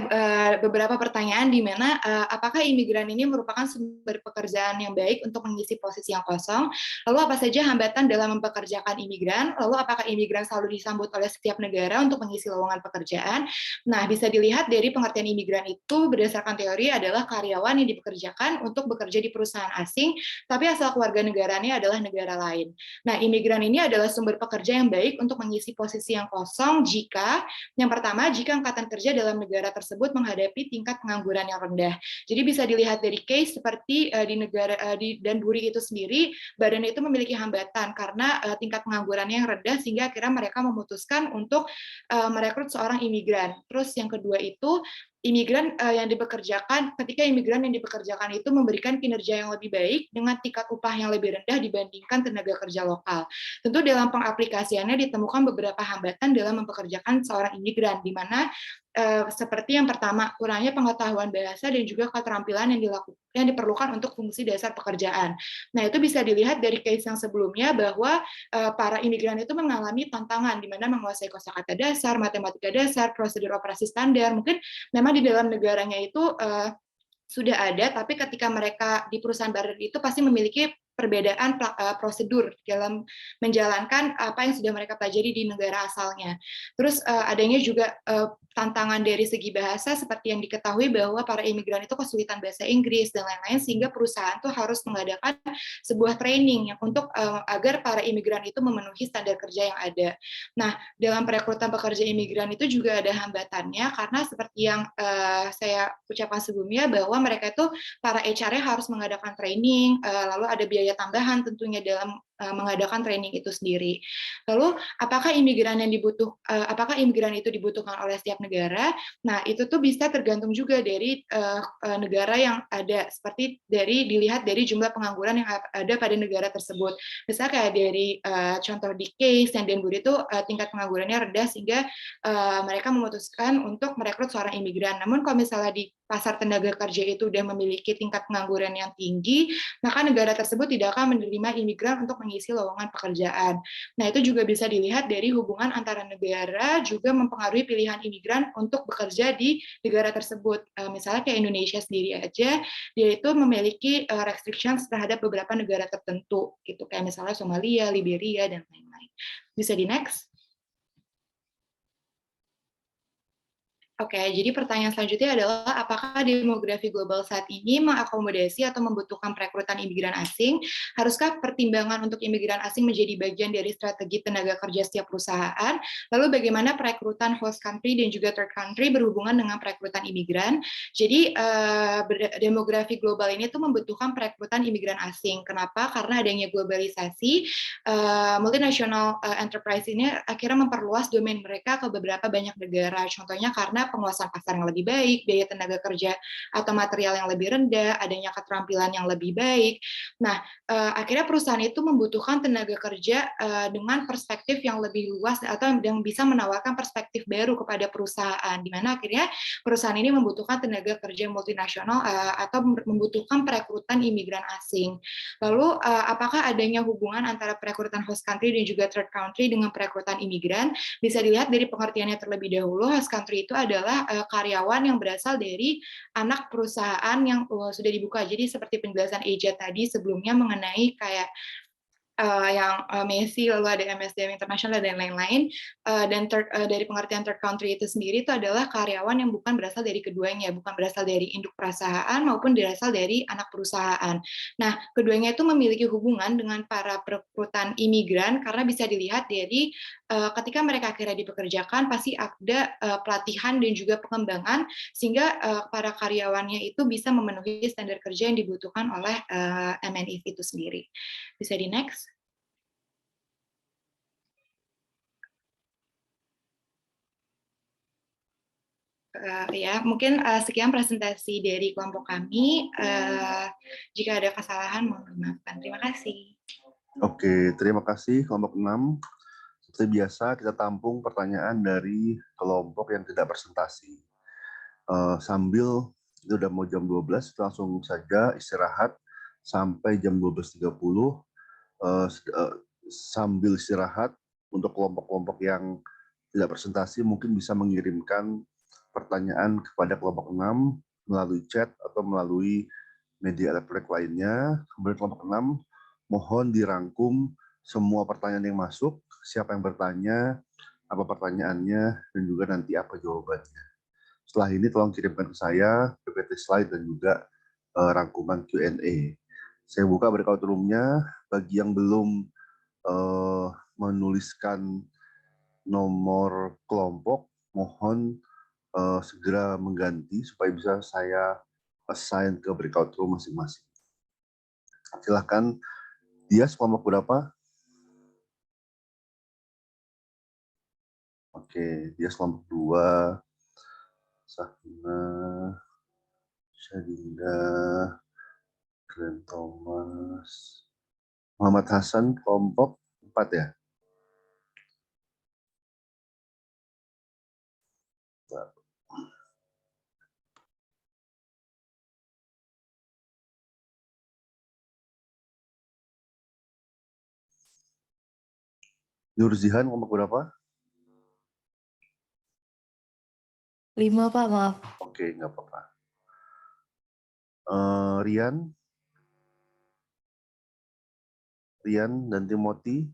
beberapa pertanyaan di mana apakah imigran ini merupakan sumber pekerjaan yang baik untuk mengisi posisi yang kosong? Lalu apa saja hambatan dalam mempekerjakan imigran? Lalu apakah imigran selalu disambut oleh setiap negara untuk mengisi lowongan pekerjaan? Nah, bisa dilihat dari pengertian imigran itu berdasarkan teori adalah karyawan yang dipekerjakan untuk bekerja di perusahaan asing, tapi asal keluarga negaranya adalah negara lain. Nah, imigran ini adalah sumber pekerja yang baik untuk mengisi posisi yang kosong jika, yang pertama, jika angkatan kerja dalam negara tersebut menghadapi tingkat pengangguran yang rendah. Jadi bisa dilihat dari case seperti di negara di Danbury itu sendiri, Barden itu memiliki hambatan karena tingkat penganggurannya yang rendah, sehingga akhirnya mereka memutuskan untuk merekrut seorang imigran. Terus yang kedua itu, imigran yang dipekerjakan, ketika imigran yang dipekerjakan itu memberikan kinerja yang lebih baik dengan tingkat upah yang lebih rendah dibandingkan tenaga kerja lokal. Tentu dalam pengaplikasiannya ditemukan beberapa hambatan dalam mempekerjakan seorang imigran, di mana seperti yang pertama, kurangnya pengetahuan bahasa dan juga keterampilan yang diperlukan untuk fungsi dasar pekerjaan. Nah, itu bisa dilihat dari case yang sebelumnya bahwa para imigran itu mengalami tantangan di mana menguasai kosakata dasar, matematika dasar, prosedur operasi standar. Mungkin memang di dalam negaranya itu sudah ada, tapi ketika mereka di perusahaan Barden itu pasti memiliki perbedaan prosedur dalam menjalankan apa yang sudah mereka pelajari di negara asalnya. Terus adanya juga tantangan dari segi bahasa, seperti yang diketahui bahwa para imigran itu kesulitan bahasa Inggris dan lain-lain, sehingga perusahaan itu harus mengadakan sebuah training untuk agar para imigran itu memenuhi standar kerja yang ada. Nah, dalam perekrutan pekerja imigran itu juga ada hambatannya, karena seperti yang saya ucapkan sebelumnya, bahwa mereka itu para HR-nya harus mengadakan training, lalu ada biaya tambahan tentunya dalam mengadakan training itu sendiri. Lalu apakah imigran itu dibutuhkan oleh setiap negara? Nah, itu tuh bisa tergantung juga dari negara yang ada, seperti dilihat dari jumlah pengangguran yang ada pada negara tersebut. Misalnya kayak dari contoh di case yang Danbury itu tingkat penganggurannya rendah, sehingga mereka memutuskan untuk merekrut seorang imigran. Namun kalau misalnya di pasar tenaga kerja itu sudah memiliki tingkat pengangguran yang tinggi, maka negara tersebut tidak akan menerima imigran untuk mengisi lowongan pekerjaan. Nah, itu juga bisa dilihat dari hubungan antara negara juga mempengaruhi pilihan imigran untuk bekerja di negara tersebut. Misalnya kayak Indonesia sendiri aja, dia itu memiliki restrictions terhadap beberapa negara tertentu, gitu kayak misalnya Somalia, Liberia, dan lain-lain. Bisa di next. Oke, jadi pertanyaan selanjutnya adalah apakah demografi global saat ini mengakomodasi atau membutuhkan perekrutan imigran asing? Haruskah pertimbangan untuk imigran asing menjadi bagian dari strategi tenaga kerja setiap perusahaan? Lalu bagaimana perekrutan host country dan juga third country berhubungan dengan perekrutan imigran? Jadi demografi global ini tuh membutuhkan perekrutan imigran asing. Kenapa? Karena adanya globalisasi, multinational enterprise ini akhirnya memperluas domain mereka ke beberapa banyak negara. Contohnya karena adanya penguasaan pasar yang lebih baik, biaya tenaga kerja atau material yang lebih rendah, adanya keterampilan yang lebih baik. Nah, akhirnya perusahaan itu membutuhkan tenaga kerja dengan perspektif yang lebih luas atau yang bisa menawarkan perspektif baru kepada perusahaan, di mana akhirnya perusahaan ini membutuhkan tenaga kerja multinasional atau membutuhkan perekrutan imigran asing. Lalu, apakah adanya hubungan antara perekrutan host country dan juga third country dengan perekrutan imigran? Bisa dilihat dari pengertiannya terlebih dahulu, host country itu adalah karyawan yang berasal dari anak perusahaan yang sudah dibuka. Jadi seperti penjelasan Eja tadi sebelumnya mengenai kayak yang Messi, lalu ada MSDM International dan lain-lain. Dan dari pengertian third country itu sendiri itu adalah karyawan yang bukan berasal dari keduanya, bukan berasal dari induk perusahaan maupun berasal dari anak perusahaan. Nah, keduanya itu memiliki hubungan dengan para perekrutan imigran karena bisa dilihat dari ketika mereka akhirnya dipekerjakan pasti ada pelatihan dan juga pengembangan sehingga para karyawannya itu bisa memenuhi standar kerja yang dibutuhkan oleh MNIF itu sendiri. Bisa di next. Ya, mungkin sekian presentasi dari kelompok kami. Jika ada kesalahan, mohon dimaafkan. Terima kasih.
Oke, terima kasih kelompok 6. Seperti biasa, kita tampung pertanyaan dari kelompok yang tidak presentasi. Sambil itu udah mau jam 12, kita langsung saja istirahat sampai jam 12.30. Sambil istirahat, untuk kelompok-kelompok yang tidak presentasi mungkin bisa mengirimkan pertanyaan kepada kelompok 6 melalui chat atau melalui media elektronik lainnya. Kemudian kelompok 6 mohon dirangkum semua pertanyaan yang masuk, siapa yang bertanya, apa pertanyaannya, dan juga nanti apa jawabannya. Setelah ini tolong kirimkan ke saya PPT slide dan juga rangkuman Q&A. Saya buka breakout room-nya. Bagi yang belum menuliskan nomor kelompok, mohon segera mengganti supaya bisa saya assign ke breakout room masing-masing. Silahkan, Dias kelompok berapa? Oke, Dias kelompok 2, Safina, Syadinda, Glenn Thomas, Muhammad Hasan kelompok 4 ya? Nurzihan kelompok berapa?
5, Pak, maaf.
Oke, nggak apa-apa. Rian dan Timothy.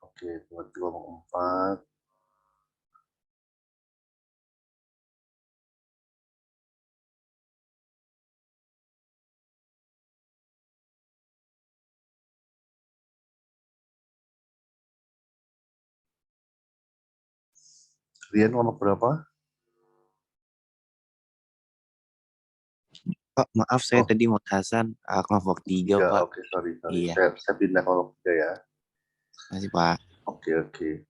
Oke, Timothy kelompok 4. Rian kelompok berapa?
Pak, maaf saya tadi mau Hasan kelompok 3, Pak.
Oke, sorry.
Iya.
Saya pindah kelompok 3 ya.
Masih, Pak.
Oke.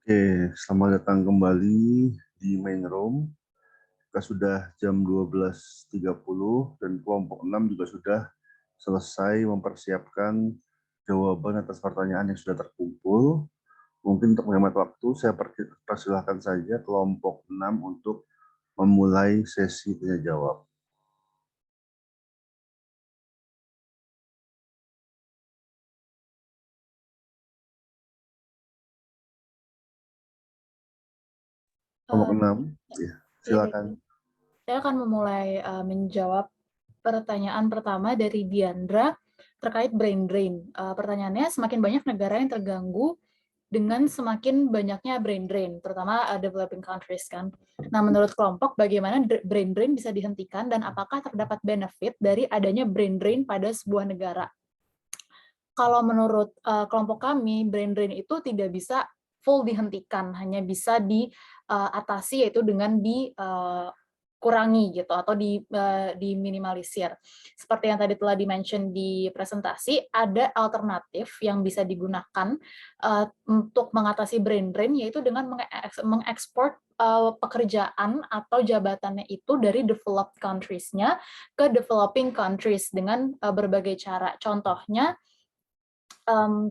Oke, selamat datang kembali di main room. Kita sudah jam 12.30 dan kelompok 6 juga sudah selesai mempersiapkan jawaban atas pertanyaan yang sudah terkumpul. Mungkin untuk menghemat waktu, saya persilahkan saja kelompok 6 untuk memulai sesi tanya jawab. Kelompok 6, ya, silakan.
Saya akan memulai menjawab pertanyaan pertama dari Diandra terkait brain drain. Pertanyaannya, semakin banyak negara yang terganggu dengan semakin banyaknya brain drain, terutama developing countries kan. Nah, menurut kelompok, bagaimana brain drain bisa dihentikan dan apakah terdapat benefit dari adanya brain drain pada sebuah negara? Kalau menurut kelompok kami, brain drain itu tidak bisa full dihentikan, hanya bisa diatasi yaitu dengan dikurangi gitu atau diminimalisir. Seperti yang tadi telah di-mention di presentasi, ada alternatif yang bisa digunakan untuk mengatasi brain drain, yaitu dengan mengekspor pekerjaan atau jabatannya itu dari developed countries-nya ke developing countries dengan berbagai cara. Contohnya,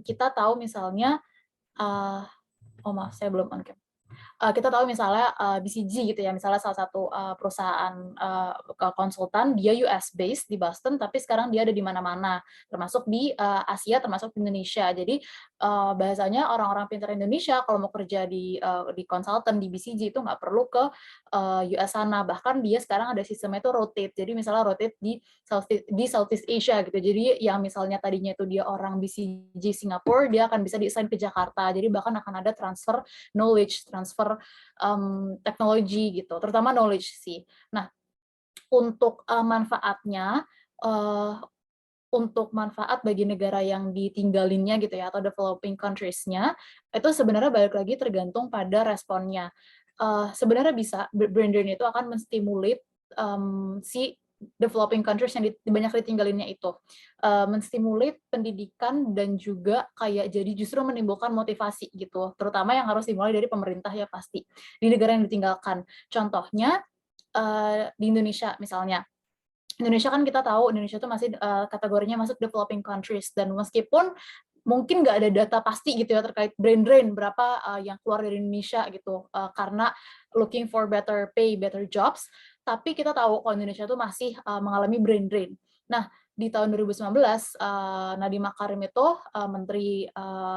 kita tahu misalnya, oh maaf saya belum on cam. Kita tahu misalnya BCG gitu ya, misalnya salah satu perusahaan konsultan, dia US based di Boston, tapi sekarang dia ada di mana-mana, termasuk di Asia, termasuk di Indonesia. Jadi bahasanya orang-orang pintar Indonesia kalau mau kerja di konsultan di BCG itu nggak perlu ke US sana, bahkan dia sekarang ada sistemnya itu rotate. Jadi misalnya rotate di Southeast Asia gitu. Jadi yang misalnya tadinya itu dia orang BCG Singapura, dia akan bisa di-assign ke Jakarta. Jadi bahkan akan ada transfer knowledge, transfer teknologi gitu, terutama knowledge sih. Nah, untuk manfaatnya, untuk manfaat bagi negara yang ditinggalinnya gitu ya, atau developing countries-nya, itu sebenarnya balik lagi tergantung pada responnya. Sebenarnya bisa, brain drain itu akan menstimulit si developing countries yang banyak ditinggalinnya itu, menstimulit pendidikan dan juga kayak jadi justru menimbulkan motivasi gitu, terutama yang harus dimulai dari pemerintah ya pasti, di negara yang ditinggalkan. Contohnya, di Indonesia misalnya. Indonesia kan kita tahu, Indonesia itu masih kategorinya masuk developing countries, dan meskipun mungkin nggak ada data pasti gitu ya terkait brain drain, berapa yang keluar dari Indonesia gitu, karena looking for better pay, better jobs, tapi kita tahu kalau Indonesia itu masih mengalami brain drain. Nah, di tahun 2019, Nadiem Makarim itu, Menteri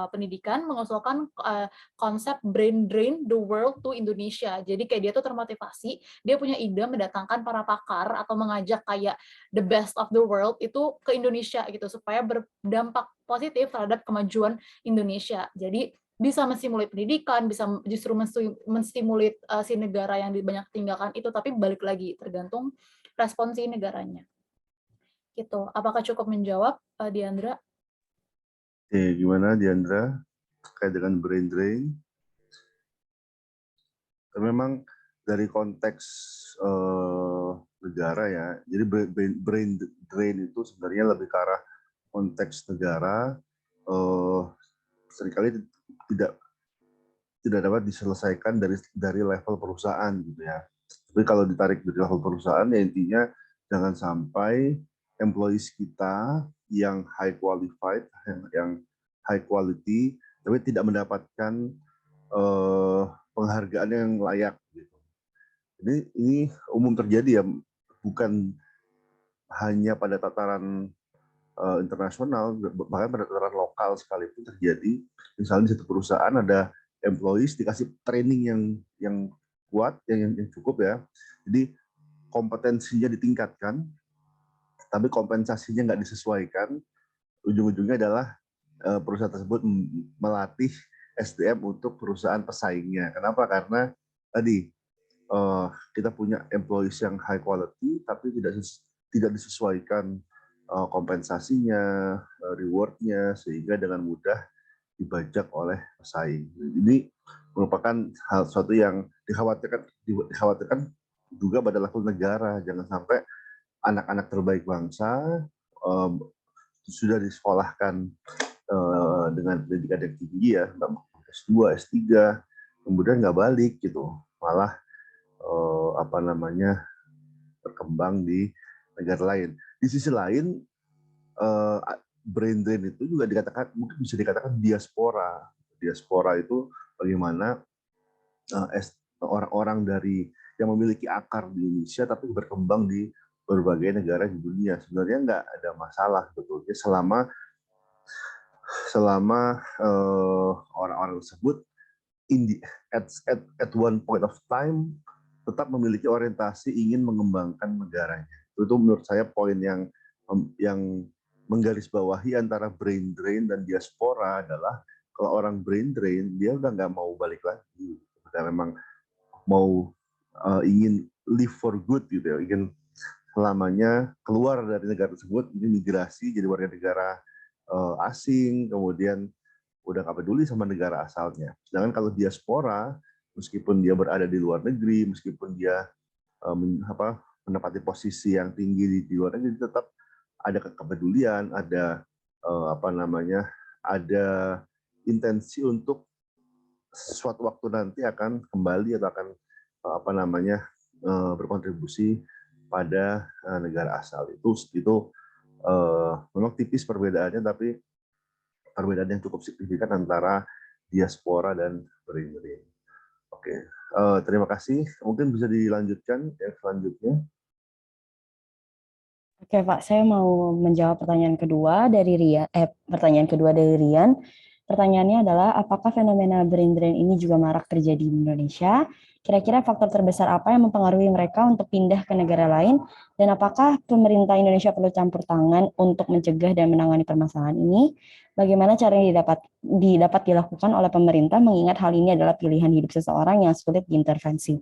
Pendidikan, mengusulkan konsep brain drain the world to Indonesia. Jadi kayak dia tuh termotivasi, dia punya ide mendatangkan para pakar atau mengajak kayak the best of the world itu ke Indonesia gitu, supaya berdampak positif terhadap kemajuan Indonesia. Jadi bisa menstimulir pendidikan, bisa justru menstimulir si negara yang banyak tinggalkan itu, tapi balik lagi tergantung respon si negaranya. Gitu. Apakah cukup menjawab, Diandra?
Oke, gimana Diandra terkait dengan brain drain? Memang dari konteks negara ya, jadi brain drain itu sebenarnya lebih ke arah konteks negara, seringkali tidak dapat diselesaikan dari level perusahaan gitu ya. Tapi kalau ditarik dari level perusahaan ya intinya jangan sampai employees kita yang high qualified, yang high quality, tapi tidak mendapatkan penghargaan yang layak. Gitu. Ini umum terjadi ya, bukan hanya pada tataran internasional, bahkan pada tataran lokal sekalipun terjadi. Misalnya di satu perusahaan ada employees dikasih training yang kuat, yang cukup ya. Jadi kompetensinya ditingkatkan, tapi kompensasinya nggak disesuaikan. Ujung-ujungnya adalah perusahaan tersebut melatih SDM untuk perusahaan pesaingnya. Kenapa? Karena tadi kita punya employees yang high quality, tapi tidak disesuaikan kompensasinya, rewardnya, sehingga dengan mudah dibajak oleh pesaing. Ini merupakan hal suatu yang dikhawatirkan juga pada level negara. Jangan sampai anak-anak terbaik bangsa sudah disekolahkan dengan pendidikan yang tinggi ya, S2, S3, kemudian nggak balik gitu, malah berkembang di negara lain. Di sisi lain, brain drain itu juga mungkin bisa dikatakan diaspora. Diaspora itu bagaimana orang-orang dari yang memiliki akar di Indonesia tapi berkembang di berbagai negara di dunia. Sebenarnya nggak ada masalah sebetulnya selama orang-orang tersebut at one point of time tetap memiliki orientasi ingin mengembangkan negaranya. Itu menurut saya poin yang menggarisbawahi antara brain drain dan diaspora adalah kalau orang brain drain dia udah nggak mau balik lagi, karena memang mau ingin live for good gitu ya, ingin selamanya keluar dari negara tersebut, ingin migrasi jadi warga negara asing, kemudian udah nggak peduli sama negara asalnya. Sedangkan kalau diaspora, meskipun dia berada di luar negeri, meskipun dia menempati posisi yang tinggi di luar negeri, tetap ada kepedulian, ada ada intensi untuk suatu waktu nanti akan kembali atau akan berkontribusi pada negara asal. Itu memang tipis perbedaannya, tapi perbedaan yang cukup signifikan antara diaspora dan brain drain. Oke, terima kasih. Mungkin bisa dilanjutkan yang selanjutnya.
Oke Pak, saya mau menjawab pertanyaan kedua dari Rian. Pertanyaannya adalah, apakah fenomena brain drain ini juga marak terjadi di Indonesia? Kira-kira faktor terbesar apa yang mempengaruhi mereka untuk pindah ke negara lain? Dan apakah pemerintah Indonesia perlu campur tangan untuk mencegah dan menangani permasalahan ini? Bagaimana cara yang dapat dilakukan oleh pemerintah mengingat hal ini adalah pilihan hidup seseorang yang sulit diintervensi?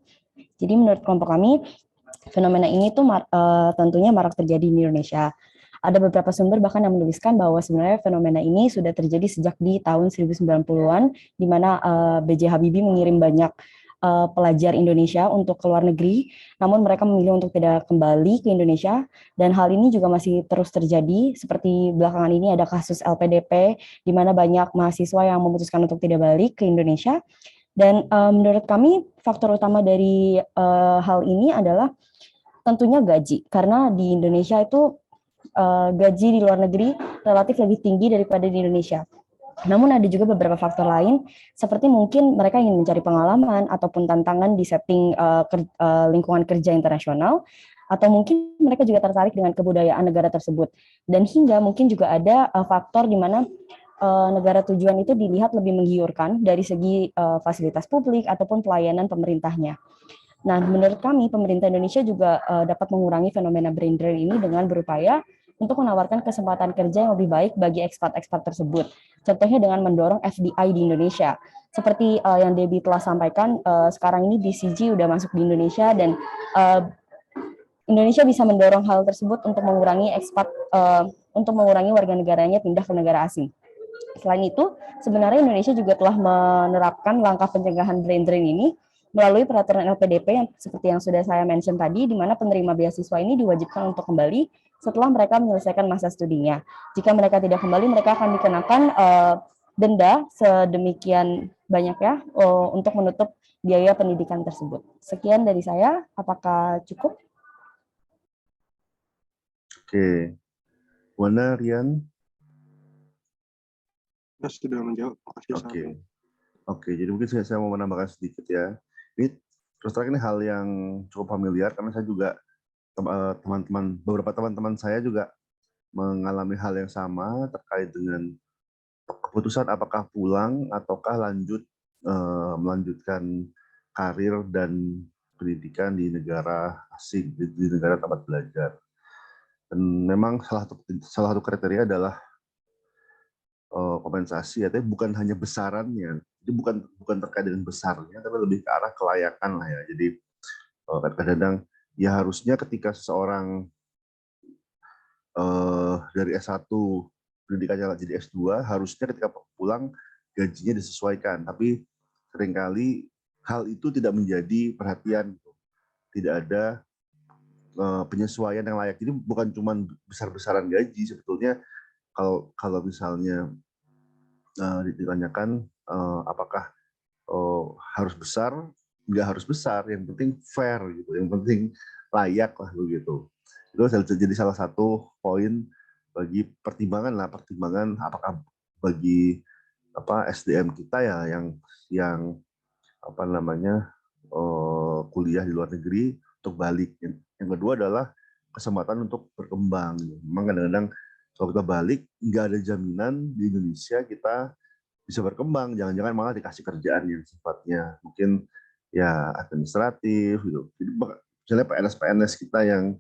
Jadi menurut kelompok kami, fenomena ini tuh tentunya marak terjadi di Indonesia. Ada beberapa sumber bahkan yang menuliskan bahwa sebenarnya fenomena ini sudah terjadi sejak di tahun 1990-an, di mana B.J. Habibie mengirim banyak pelajar Indonesia untuk ke luar negeri, namun mereka memilih untuk tidak kembali ke Indonesia, dan hal ini juga masih terus terjadi. Seperti belakangan ini ada kasus LPDP, di mana banyak mahasiswa yang memutuskan untuk tidak balik ke Indonesia. Dan menurut kami faktor utama dari hal ini adalah tentunya gaji, karena di Indonesia itu gaji di luar negeri relatif lebih tinggi daripada di Indonesia. Namun ada juga beberapa faktor lain, seperti mungkin mereka ingin mencari pengalaman ataupun tantangan di setting lingkungan kerja internasional, atau mungkin mereka juga tertarik dengan kebudayaan negara tersebut. Dan hingga mungkin juga ada faktor di mana negara tujuan itu dilihat lebih menggiurkan dari segi fasilitas publik ataupun pelayanan pemerintahnya. Nah, menurut kami, pemerintah Indonesia juga dapat mengurangi fenomena brain drain ini dengan berupaya untuk menawarkan kesempatan kerja yang lebih baik bagi ekspat-ekspat tersebut. Contohnya dengan mendorong FDI di Indonesia. Seperti yang Debbie telah sampaikan, sekarang ini BCG udah masuk di Indonesia, dan Indonesia bisa mendorong hal tersebut untuk mengurangi untuk mengurangi warga negaranya pindah ke negara asing. Selain itu, sebenarnya Indonesia juga telah menerapkan langkah pencegahan brain drain ini melalui peraturan LPDP yang seperti yang sudah saya mention tadi, di mana penerima beasiswa ini diwajibkan untuk kembali setelah mereka menyelesaikan masa studinya. Jika mereka tidak kembali, mereka akan dikenakan denda sedemikian banyak ya untuk menutup biaya pendidikan tersebut. Sekian dari saya, apakah cukup?
Oke, mana Rian?
Sudah menjawab. Makasih.
Oke. Jadi mungkin saya mau menambahkan sedikit ya. Ini terus terang ini hal yang cukup familiar karena saya juga beberapa teman-teman saya juga mengalami hal yang sama terkait dengan keputusan apakah pulang ataukah melanjutkan karir dan pendidikan di negara asing, di negara tempat belajar. Dan memang salah satu kriteria adalah kompensasi, artinya bukan hanya besarannya, jadi bukan terkait dengan besarnya, tapi lebih ke arah kelayakan lah ya. Jadi kadang-kadang ya harusnya ketika seseorang dari S1 pendidikannya jadi S2, harusnya ketika pulang gajinya disesuaikan, tapi seringkali hal itu tidak menjadi perhatian, tidak ada penyesuaian yang layak. Jadi bukan cuma besar-besaran gaji, sebetulnya kalau misalnya ditanyakan apakah harus besar, nggak harus besar, yang penting fair gitu, yang penting layak lah begitu. Itu jadi salah satu poin bagi pertimbangan apakah bagi SDM kita ya yang kuliah di luar negeri untuk balik. Yang kedua adalah kesempatan untuk berkembang. Memang kadang-kadang kalau kita balik nggak ada jaminan di Indonesia kita bisa berkembang, jangan-jangan malah dikasih kerjaan yang sifatnya mungkin ya administratif gitu. Jadi misalnya PNS kita yang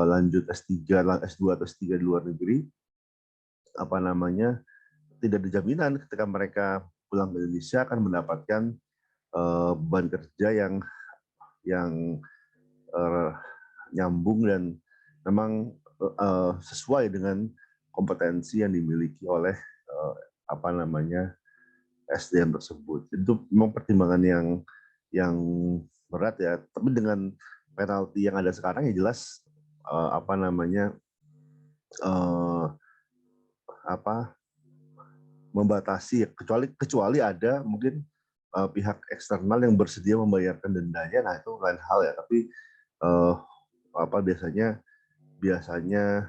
lanjut S3, S2 atau S3 di luar negeri, tidak ada jaminan ketika mereka pulang ke Indonesia akan mendapatkan beban kerja yang nyambung dan memang sesuai dengan kompetensi yang dimiliki oleh SDM tersebut. Itu memang pertimbangan yang berat ya. Tapi dengan penalti yang ada sekarang ya jelas membatasi, kecuali ada mungkin pihak eksternal yang bersedia membayarkan dendanya. Nah itu lain hal ya. Tapi biasanya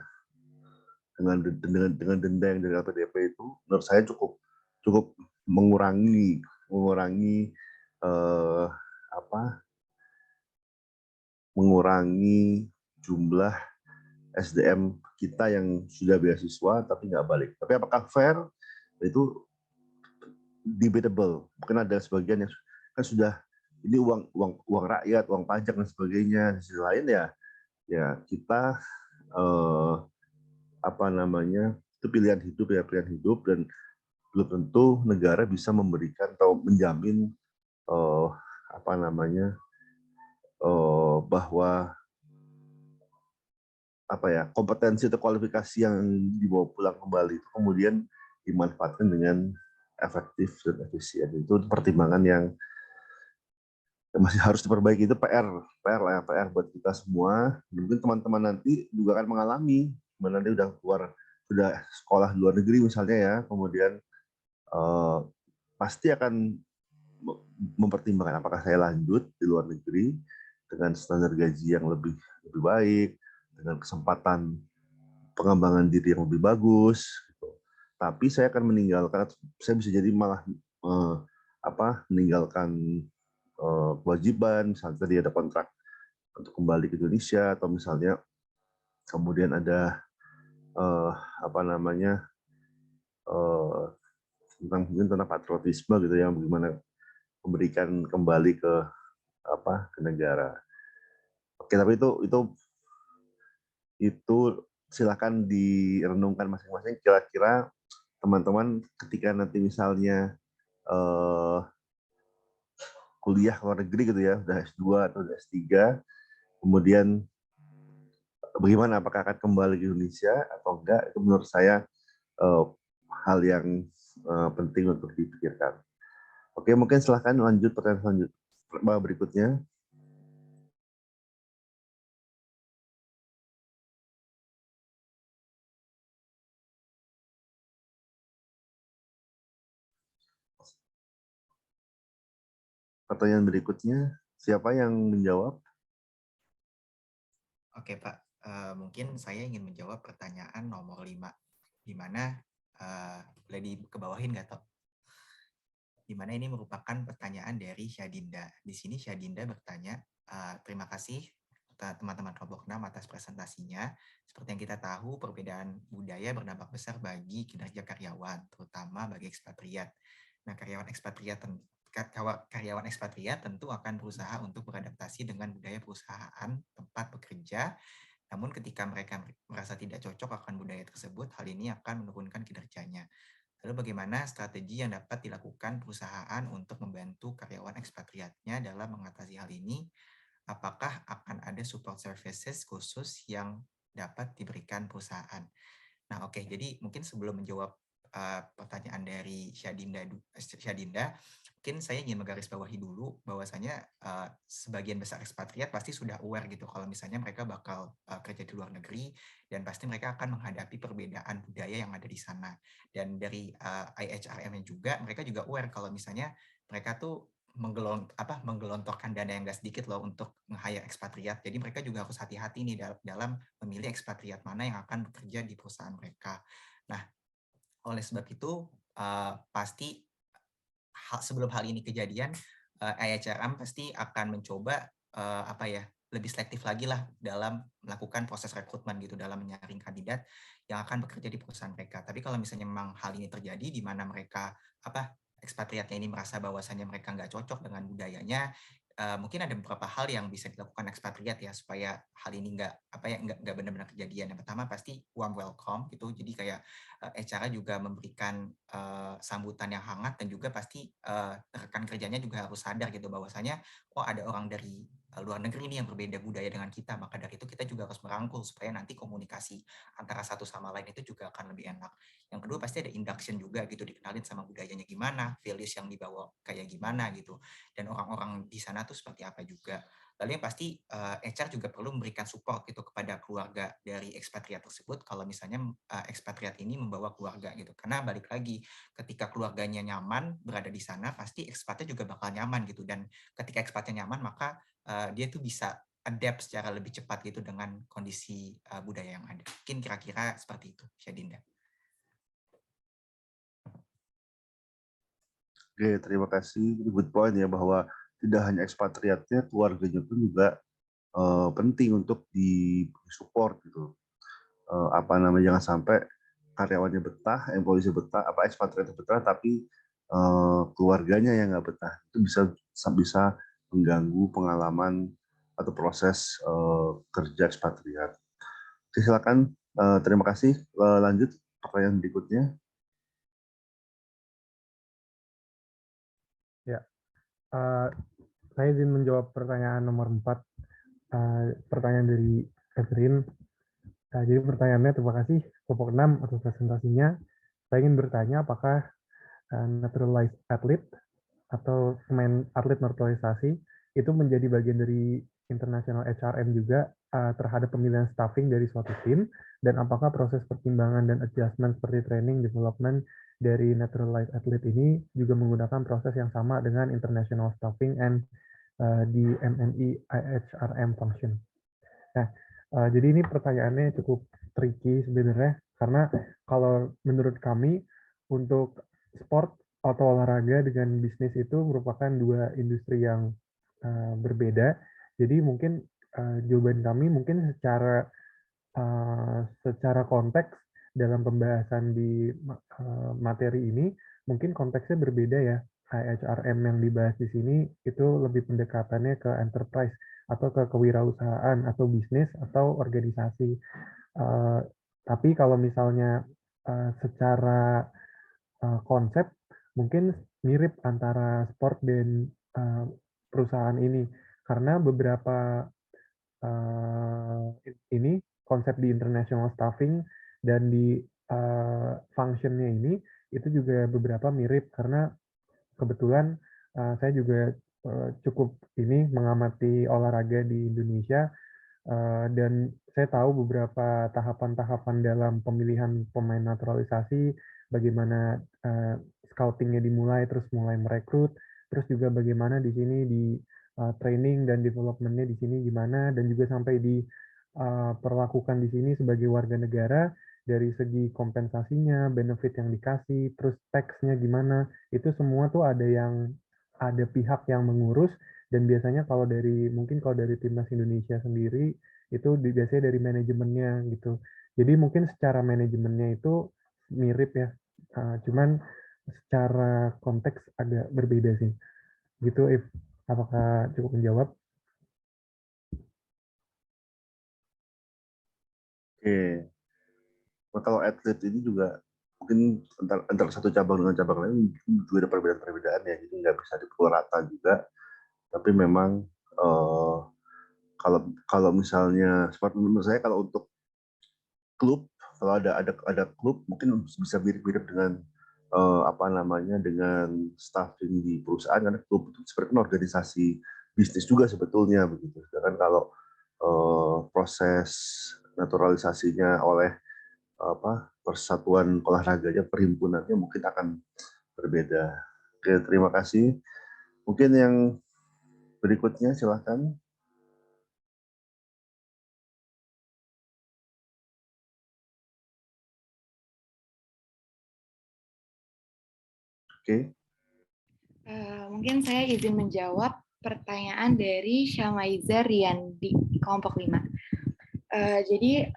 dengan denda yang dari LPDP itu menurut saya cukup mengurangi jumlah SDM kita yang sudah beasiswa tapi nggak balik. Tapi apakah fair? Itu debatable. Mungkin ada sebagian yang kan sudah ini uang rakyat, uang pajak dan sebagainya. Di sisi lain ya kita itu pilihan hidup dan belum tentu negara bisa memberikan atau menjamin bahwa kompetensi atau kualifikasi yang dibawa pulang kembali itu kemudian dimanfaatkan dengan efektif dan efisien. Itu pertimbangan yang masih harus diperbaiki. Itu PR buat kita semua. Mungkin teman-teman nanti juga akan mengalami, nanti sudah sekolah di luar negeri misalnya ya, kemudian pasti akan mempertimbangkan apakah saya lanjut di luar negeri dengan standar gaji yang lebih baik, dengan kesempatan pengembangan diri yang lebih bagus, gitu. Tapi saya akan meninggalkan, saya bisa jadi malah meninggalkan kewajiban, misalnya tadi ada kontrak untuk kembali ke Indonesia, atau misalnya kemudian ada tentang patriotisme gitu ya, bagaimana memberikan kembali ke negara. Oke, tapi itu silakan direnungkan masing-masing. Kira-kira teman-teman ketika nanti misalnya kuliah ke luar negeri gitu ya, udah S2 atau udah S3, kemudian bagaimana, apakah akan kembali ke Indonesia atau enggak? Itu menurut saya hal yang penting untuk dipikirkan. Oke, mungkin silakan lanjut pertanyaan berikutnya. Pertanyaan berikutnya, siapa yang menjawab?
Oke Pak, mungkin saya ingin menjawab pertanyaan nomor 5, di mana boleh dikebawahin nggak Tok? Di mana ini merupakan pertanyaan dari Syadinda. Di sini Syadinda bertanya, terima kasih teman-teman kelompok 6 atas presentasinya. Seperti yang kita tahu, perbedaan budaya berdampak besar bagi kinerja karyawan, terutama bagi ekspatriat. Nah, karyawan ekspatriat tentu akan berusaha untuk beradaptasi dengan budaya perusahaan tempat bekerja. Namun ketika mereka merasa tidak cocok akan budaya tersebut, hal ini akan menurunkan kinerjanya. Lalu bagaimana strategi yang dapat dilakukan perusahaan untuk membantu karyawan ekspatriatnya dalam mengatasi hal ini? Apakah akan ada support services khusus yang dapat diberikan perusahaan? Nah, oke. Jadi mungkin sebelum menjawab pertanyaan dari Syadinda, mungkin saya ingin menggarisbawahi dulu bahwasanya sebagian besar ekspatriat pasti sudah aware gitu kalau misalnya mereka bakal kerja di luar negeri dan pasti mereka akan menghadapi perbedaan budaya yang ada di sana. Dan dari IHRM juga mereka juga aware kalau misalnya mereka tuh menggelontorkan dana yang nggak sedikit loh untuk nge-hire ekspatriat. Jadi mereka juga harus hati-hati nih dalam memilih ekspatriat mana yang akan bekerja di perusahaan mereka. Nah, oleh sebab itu pasti sebelum hal ini kejadian, IHRM pasti akan mencoba lebih selektif lagi lah dalam melakukan proses rekrutmen gitu, dalam menyaring kandidat yang akan bekerja di perusahaan mereka. Tapi kalau misalnya memang hal ini terjadi di mana mereka ekspatriatnya ini merasa bahwasannya mereka nggak cocok dengan budayanya, mungkin ada beberapa hal yang bisa dilakukan ekspatriat ya supaya hal ini nggak benar-benar kejadian. Yang pertama pasti warm welcome gitu, jadi kayak HR juga memberikan sambutan yang hangat dan juga pasti rekan kerjanya juga harus sadar gitu bahwasanya ada orang dari luar negeri nih yang berbeda budaya dengan kita, maka dari itu kita juga harus merangkul supaya nanti komunikasi antara satu sama lain itu juga akan lebih enak. Yang kedua pasti ada induction juga gitu, dikenalin sama budayanya gimana, values yang dibawa kayak gimana gitu, dan orang-orang di sana tuh seperti apa juga. Lalu yang pasti HR juga perlu memberikan support gitu kepada keluarga dari ekspatriat tersebut kalau misalnya ekspatriat ini membawa keluarga gitu. Karena balik lagi, ketika keluarganya nyaman berada di sana, pasti ekspatnya juga bakal nyaman gitu. Dan ketika ekspatnya nyaman, maka dia tuh bisa adapt secara lebih cepat gitu dengan kondisi budaya yang ada. Mungkin kira-kira seperti itu, Syadinda.
Oke, terima kasih. Good point ya, bahwa tidak hanya ekspatriatnya, keluarganya pun juga penting untuk di-support gitu. Jangan sampai karyawannya betah, employees betah, ekspatriatnya betah, tapi keluarganya yang nggak betah. Itu bisa mengganggu pengalaman atau proses kerja ekspatriat. Oke, silakan. Terima kasih. Lanjut pertanyaan berikutnya.
Ya, saya izin menjawab pertanyaan nomor 4. Pertanyaan dari Catherine. Jadi pertanyaannya, terima kasih kelompok 6 atas presentasinya. Saya ingin bertanya apakah naturalized athlete atau pemain atlet naturalisasi itu menjadi bagian dari international HRM juga terhadap pemilihan staffing dari suatu tim, dan apakah proses pertimbangan dan adjustment seperti training, development dari naturalized athlete ini juga menggunakan proses yang sama dengan international staffing and di MNI IHRM function. Nah, jadi ini pertanyaannya cukup tricky sebenarnya, karena kalau menurut kami untuk sport atau olahraga dengan bisnis itu merupakan dua industri yang berbeda. Jadi mungkin jawaban kami mungkin secara konteks dalam pembahasan di materi ini mungkin konteksnya berbeda ya. IHRM yang dibahas di sini itu lebih pendekatannya ke enterprise atau ke kewirausahaan atau bisnis atau organisasi. Tapi kalau misalnya secara konsep mungkin mirip antara sport dan perusahaan ini, karena beberapa ini konsep di international staffing dan di functionnya ini itu juga beberapa mirip, karena kebetulan saya juga cukup ini mengamati olahraga di Indonesia, dan saya tahu beberapa tahapan-tahapan dalam pemilihan pemain naturalisasi, bagaimana scoutingnya dimulai, terus mulai merekrut, terus juga bagaimana di sini di training dan developmentnya di sini gimana, dan juga sampai diperlakukan di sini sebagai warga negara dari segi kompensasinya, benefit yang dikasih, terus tax-nya gimana, itu semua tuh ada pihak yang mengurus. Dan biasanya kalau dari timnas Indonesia sendiri itu biasanya dari manajemennya gitu. Jadi mungkin secara manajemennya itu mirip ya, cuman secara konteks agak berbeda sih. Gitu, apakah cukup menjawab?
Oke. Nah, kalau atlet ini juga mungkin antara satu cabang dengan cabang lain juga ada perbedaan-perbedaan ya, jadi nggak bisa dipukul rata juga. Tapi memang kalau misalnya seperti menurut saya, kalau untuk klub, kalau ada klub mungkin bisa mirip-mirip dengan dengan staffing di perusahaan, karena klub itu seperti organisasi bisnis juga sebetulnya begitu. Sedangkan kalau proses naturalisasinya oleh persatuan olahraganya, perhimpunannya mungkin akan berbeda. Oke, terima kasih. Mungkin yang berikutnya silahkan. Oke.
Mungkin saya izin menjawab pertanyaan dari Syamaiza Riyandi, kelompok 5. Jadi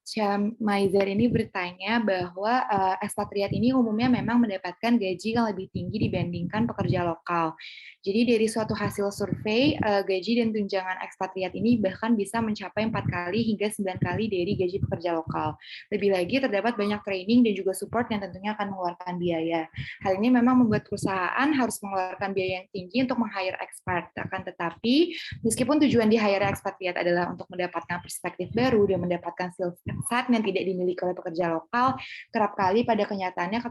Syamaizar ini bertanya bahwa ekspatriat ini umumnya memang mendapatkan gaji yang lebih tinggi dibandingkan pekerja lokal. Jadi dari suatu hasil survei, gaji dan tunjangan ekspatriat ini bahkan bisa mencapai 4 kali hingga 9 kali dari gaji pekerja lokal. Lebih lagi terdapat banyak training dan juga support yang tentunya akan mengeluarkan biaya. Hal ini memang membuat perusahaan harus mengeluarkan biaya yang tinggi untuk meng-hire expat. Akan tetapi, meskipun tujuan di hire expatriat adalah untuk mendapatkan perspektif baru dan mendapatkan skill set yang tidak dimiliki oleh pekerja lokal, kerap kali pada kenyataannya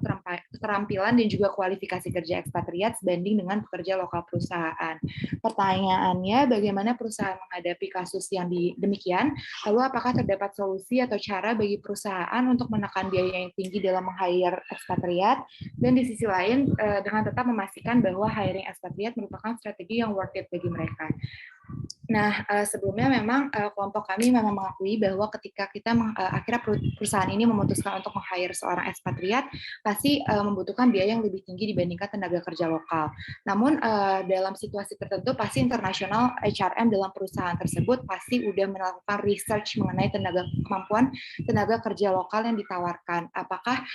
keterampilan dan juga kualifikasi kerja ekspatriat sebanding dengan pekerja lokal perusahaan. Pertanyaannya, bagaimana perusahaan menghadapi kasus yang demikian? Lalu apakah terdapat solusi atau cara bagi perusahaan untuk menekan biaya yang tinggi dalam meng-hire ekspatriat? Dan di sisi lain, dengan tetap memastikan bahwa hiring ekspatriat merupakan strategi yang worth it bagi mereka. Nah, sebelumnya memang kelompok kami memang mengakui bahwa ketika kita akhirnya perusahaan ini memutuskan untuk meng-hire seorang ekspatriat, pasti membutuhkan biaya yang lebih tinggi dibandingkan tenaga kerja lokal. Namun dalam situasi tertentu, pasti internasional HRM dalam perusahaan tersebut pasti udah melakukan research mengenai kemampuan tenaga kerja lokal yang ditawarkan. Apakah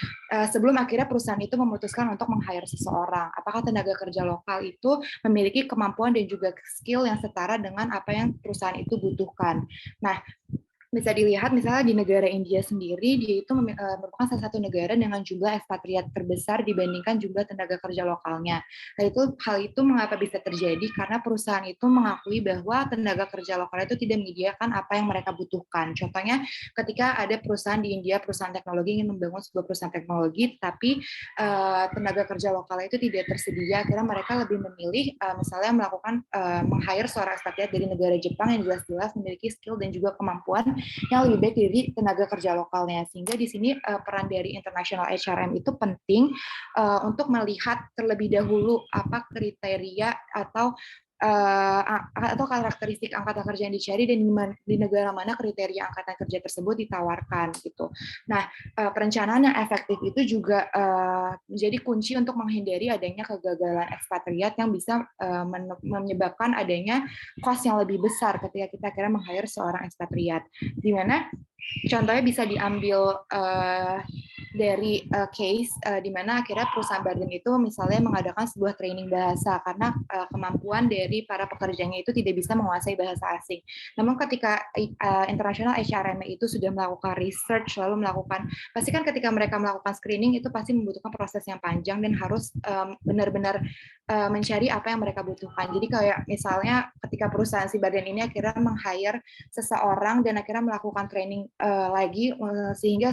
sebelum akhirnya perusahaan itu memutuskan untuk meng-hire seseorang, apakah tenaga kerja lokal itu memiliki kemampuan dan juga skill yang setara dengan apa yang perusahaan itu butuhkan. Nah, bisa dilihat misalnya di negara India sendiri, dia itu merupakan salah satu negara dengan jumlah ekspatriat terbesar dibandingkan jumlah tenaga kerja lokalnya. Nah, hal itu mengapa bisa terjadi? Karena perusahaan itu mengakui bahwa tenaga kerja lokal itu tidak menyediakan apa yang mereka butuhkan. Contohnya, ketika ada perusahaan di India, perusahaan teknologi ingin membangun sebuah perusahaan teknologi, tapi tenaga kerja lokal itu tidak tersedia, akhirnya mereka lebih memilih misalnya melakukan meng-hire seorang ekspatriat dari negara Jepang yang jelas-jelas memiliki skill dan juga kemampuan yang lebih baik dari tenaga kerja lokalnya. Sehingga di sini peran dari international HRM itu penting untuk melihat terlebih dahulu apa kriteria atau karakteristik angkatan kerja yang dicari dan di negara mana kriteria angkatan kerja tersebut ditawarkan gitu. Nah, perencanaan yang efektif itu juga menjadi kunci untuk menghindari adanya kegagalan ekspatriat yang bisa menyebabkan adanya cost yang lebih besar ketika kita akhirnya meng-hire seorang ekspatriat. Di mana contohnya bisa diambil dari case di mana akhirnya perusahaan Barden itu misalnya mengadakan sebuah training bahasa karena kemampuan dari para pekerjanya itu tidak bisa menguasai bahasa asing. Namun ketika international HRM itu sudah melakukan research lalu pasti kan ketika mereka melakukan screening itu pasti membutuhkan proses yang panjang dan harus benar-benar mencari apa yang mereka butuhkan. Jadi kayak misalnya ketika perusahaan si Barden ini akhirnya meng-hire seseorang dan akhirnya melakukan training lagi sehingga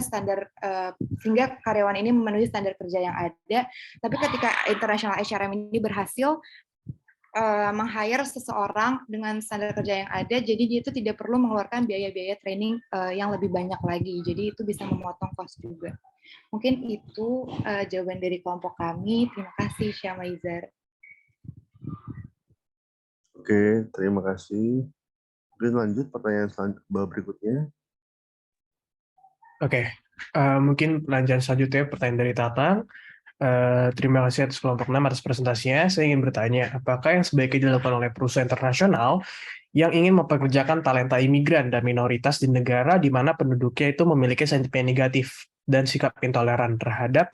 sehingga karyawan ini memenuhi standar kerja yang ada. Tapi ketika international HRM ini berhasil meng-hire seseorang dengan standar kerja yang ada, jadi dia itu tidak perlu mengeluarkan biaya-biaya training yang lebih banyak lagi. Jadi itu bisa memotong cost juga. Mungkin itu jawaban dari kelompok kami. Terima kasih, Syamaizar.
Oke, terima kasih. Mungkin lanjut pertanyaan berikutnya.
Oke, mungkin lanjut selanjutnya pertanyaan dari Tatang. Terima kasih atas kelompok 6 atas presentasinya. Saya ingin bertanya, apakah yang sebaiknya dilakukan oleh perusahaan internasional yang ingin mempekerjakan talenta imigran dan minoritas di negara di mana penduduknya itu memiliki sentimen negatif dan sikap intoleran terhadap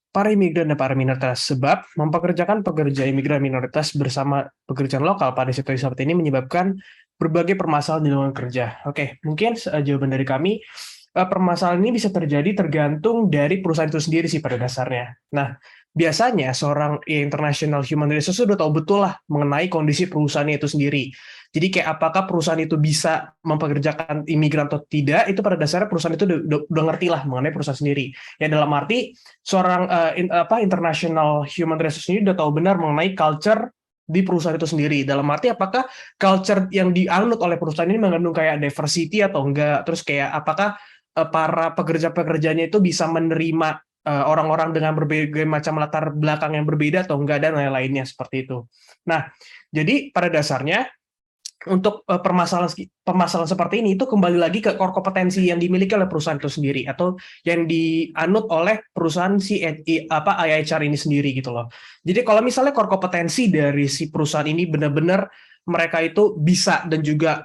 para imigran dan para minoritas, sebab mempekerjakan pekerja imigran minoritas bersama pekerjaan lokal pada situasi seperti ini menyebabkan berbagai permasalahan di lingkungan kerja. Oke, mungkin jawaban dari kami, permasalahan ini bisa terjadi tergantung dari perusahaan itu sendiri sih pada dasarnya. Nah, biasanya seorang international human resources sudah tahu betul lah mengenai kondisi perusahaannya itu sendiri. Jadi kayak apakah perusahaan itu bisa mempekerjakan imigran atau tidak, itu pada dasarnya perusahaan itu udah ngerti lah mengenai perusahaan sendiri. Ya dalam arti seorang international human resources ini udah tahu benar mengenai culture di perusahaan itu sendiri. Dalam arti apakah culture yang dianut oleh perusahaan ini mengandung kayak diversity atau enggak, terus kayak apakah para pekerja-pekerjanya itu bisa menerima orang-orang dengan berbagai macam latar belakang yang berbeda atau enggak, dan lain-lainnya seperti itu. Nah, jadi pada dasarnya untuk permasalahan seperti ini itu kembali lagi ke core kompetensi yang dimiliki oleh perusahaan itu sendiri atau yang dianut oleh perusahaan si IHR ini sendiri gitu loh. Jadi kalau misalnya core kompetensi dari si perusahaan ini benar-benar mereka itu bisa dan juga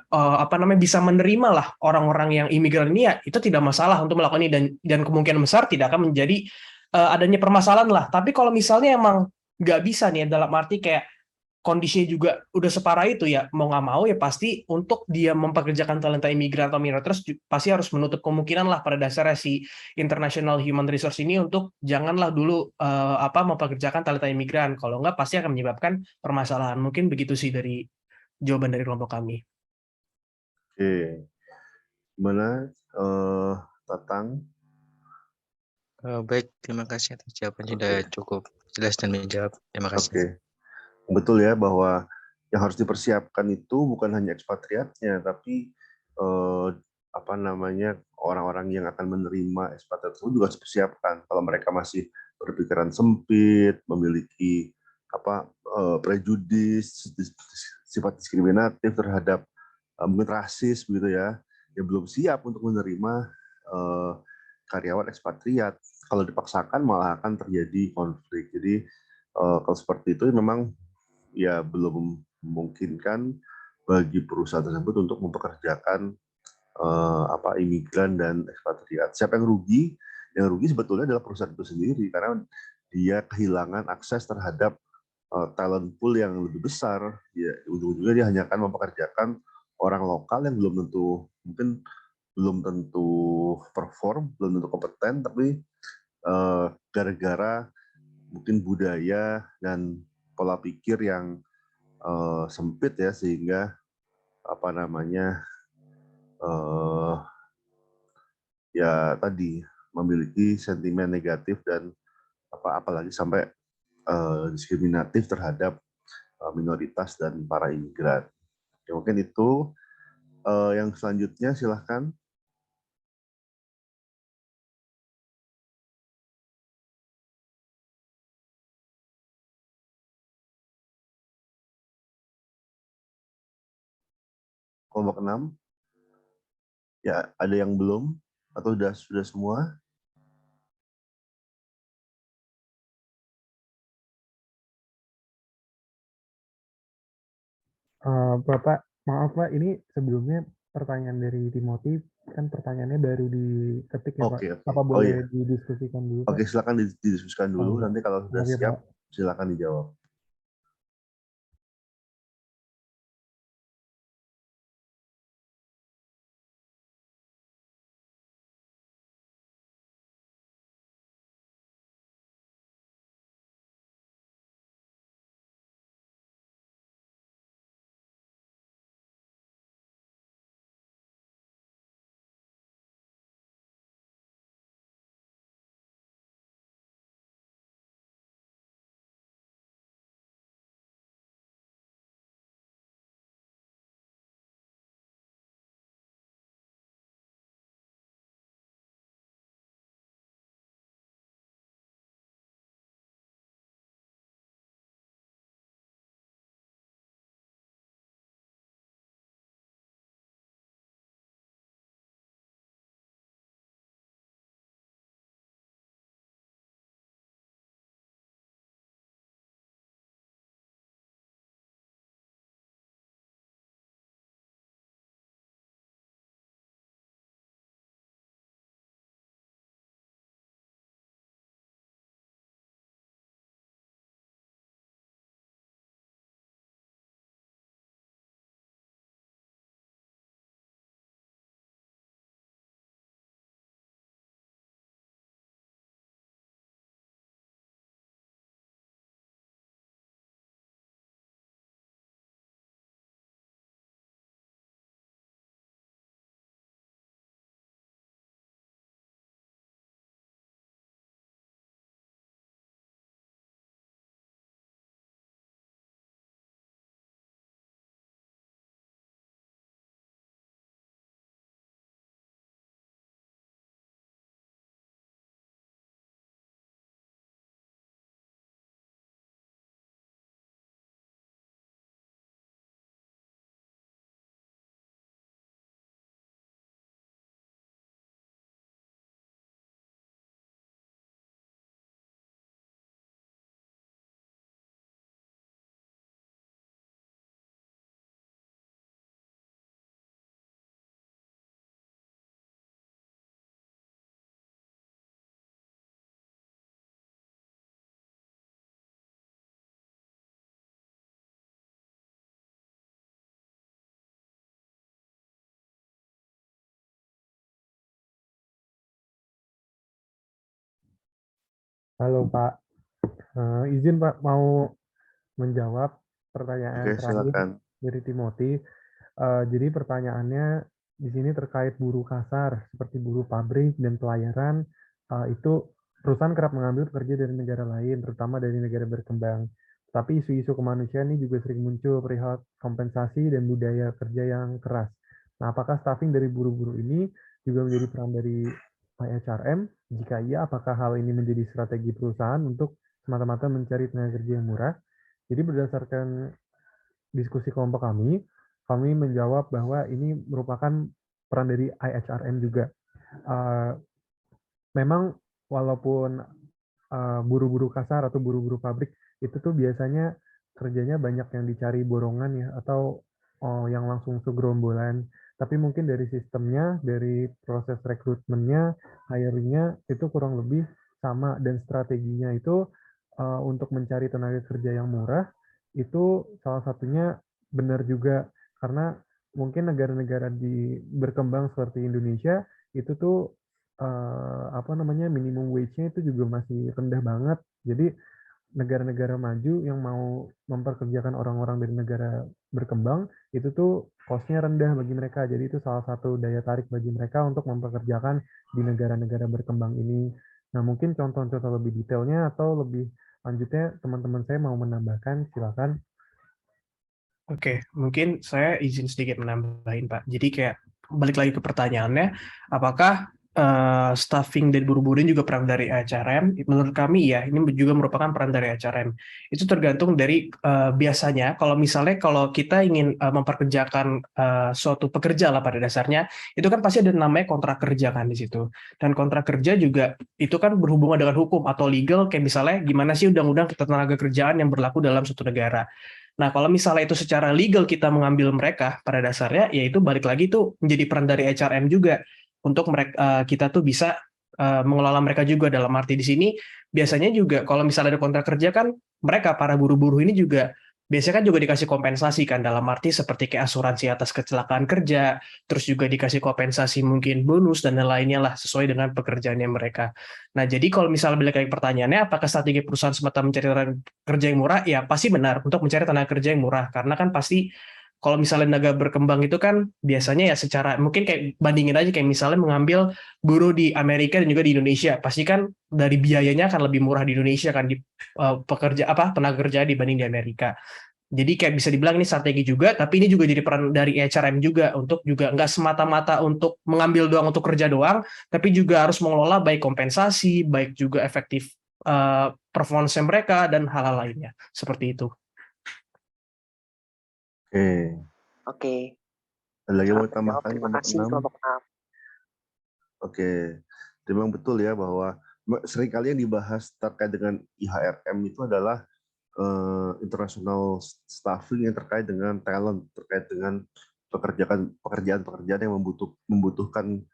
bisa menerima lah orang-orang yang imigran ini, ya itu tidak masalah untuk melakukan ini, dan kemungkinan besar tidak akan menjadi adanya permasalahan lah. Tapi kalau misalnya emang nggak bisa nih, dalam arti kayak kondisinya juga udah separah itu, ya mau nggak mau ya pasti untuk dia mempekerjakan talenta imigran atau minoritas pasti harus menutup kemungkinan lah pada dasarnya si International Human Resource ini untuk janganlah dulu mempekerjakan talenta imigran, kalau nggak pasti akan menyebabkan permasalahan. Mungkin begitu sih dari jawaban dari kelompok kami.
Oke, gimana Tatang?
Baik, terima kasih atas jawaban sudah cukup jelas dan menjawab. Terima kasih.
Oke, betul ya bahwa yang harus dipersiapkan itu bukan hanya ekspatriatnya, tapi orang-orang yang akan menerima ekspatriat itu juga harus dipersiapkan. Kalau mereka masih berpikiran sempit, memiliki prejudis, sifat diskriminatif terhadap mungkin rasis begitu ya, belum siap untuk menerima karyawan ekspatriat. Kalau dipaksakan malah akan terjadi konflik. Jadi kalau seperti itu memang ya belum memungkinkan bagi perusahaan tersebut untuk mempekerjakan imigran dan ekspatriat. Siapa yang rugi? Yang rugi sebetulnya adalah perusahaan itu sendiri karena dia kehilangan akses terhadap talent pool yang lebih besar. Ya, ujung-ujungnya dia hanya akan mempekerjakan orang lokal yang belum tentu perform, belum tentu kompeten, tapi gara-gara mungkin budaya dan pola pikir yang sempit ya, sehingga ya tadi memiliki sentimen negatif dan apalagi sampai diskriminatif terhadap minoritas dan para imigran. Ya, mungkin itu yang selanjutnya silahkan. Kelompok 6. Ya, ada yang belum atau sudah semua?
Bapak, maaf Pak, ini sebelumnya pertanyaan dari Timothy, kan pertanyaannya baru diketik ya Pak.
Oke.
Apa
Oh
boleh
iya.
didiskusikan dulu Pak?
Oke, silakan didiskusikan
Oh
dulu.
iya,
Nanti kalau sudah
maaf ya
siap,
Pak.
silakan dijawab.
Halo Pak, izin Pak mau menjawab pertanyaan
Oke,
terakhir
silakan.
dari Timothy. Jadi pertanyaannya di sini terkait buruh kasar seperti buruh pabrik dan pelayaran. Itu perusahaan kerap mengambil pekerja dari negara lain, terutama dari negara berkembang. Tapi isu-isu kemanusiaan ini juga sering muncul perihal kompensasi dan budaya kerja yang keras. Nah, apakah staffing dari buruh-buruh ini juga menjadi peran dari HRM? Jika iya, apakah hal ini menjadi strategi perusahaan untuk semata-mata mencari tenaga kerja yang murah? Jadi berdasarkan diskusi kelompok kami menjawab bahwa ini merupakan peran dari IHRM juga. Uh, Memang walaupun buru-buru kasar atau buru-buru pabrik itu tuh biasanya kerjanya banyak yang dicari borongan ya atau yang langsung segerombolan. Tapi mungkin dari sistemnya, dari proses rekrutmennya, hiringnya itu kurang lebih sama dan strateginya itu untuk mencari tenaga kerja yang murah itu salah satunya benar juga karena mungkin negara-negara di berkembang seperti Indonesia itu tuh apa namanya minimum wage-nya itu juga masih rendah banget. Jadi negara-negara maju yang mau memperkerjakan orang-orang dari negara berkembang itu tuh cost-nya rendah bagi mereka. Jadi itu salah satu daya tarik bagi mereka untuk mempekerjakan di negara-negara berkembang ini. Nah, mungkin contoh-contoh lebih detailnya atau lebih lanjutnya teman-teman saya mau menambahkan, silakan.
Oke, mungkin saya izin sedikit menambahin, Pak. Jadi kayak balik lagi ke pertanyaannya, apakah staffing dari buru-buru ini juga peran dari HRM? Menurut kami ya, ini juga merupakan peran dari HRM. Itu tergantung dari biasanya kalau misalnya kalau kita ingin memperkerjakan suatu pekerja lah pada dasarnya, itu kan pasti ada namanya kontrak kerja kan di situ. Dan kontrak kerja juga itu kan berhubungan dengan hukum atau legal, kayak misalnya gimana sih undang-undang ketenaga kerjaan yang berlaku dalam suatu negara. Nah, kalau misalnya itu secara legal kita mengambil mereka pada dasarnya, ya itu balik lagi tuh menjadi peran dari HRM juga untuk mereka kita tuh bisa mengelola mereka juga dalam arti di sini biasanya juga kalau misalnya ada kontrak kerja kan mereka para buruh-buruh ini juga biasanya kan juga dikasih kompensasi kan dalam arti seperti kayak asuransi atas kecelakaan kerja, terus juga dikasih kompensasi mungkin bonus dan lain-lainnya lah sesuai dengan pekerjaannya mereka. Nah, jadi kalau misalnya balik lagi pertanyaannya, apakah strategi perusahaan semata mencari tenaga kerja yang murah? Ya, pasti benar untuk mencari tenaga kerja yang murah. Karena kan pasti kalau misalnya negara berkembang itu kan biasanya ya secara, mungkin kayak bandingin aja kayak misalnya mengambil buruh di Amerika dan juga di Indonesia. Pasti kan dari biayanya akan lebih murah di Indonesia kan di pekerja apa tenaga kerja dibanding di Amerika. Jadi kayak bisa dibilang ini strategi juga, tapi ini juga jadi peran dari HRM juga untuk juga nggak semata-mata untuk mengambil doang untuk kerja doang, tapi juga harus mengelola baik kompensasi, baik juga efektif performance mereka dan hal-hal lainnya seperti itu.
Oke.
Oke.
Ada lagi mau
Terima
tambahkan
kasih
kelompok 6? Oke. Memang betul ya bahwa seringkali yang dibahas terkait dengan IHRM itu adalah international staffing yang terkait dengan talent, terkait dengan pekerjaan-pekerjaan yang membutuhkan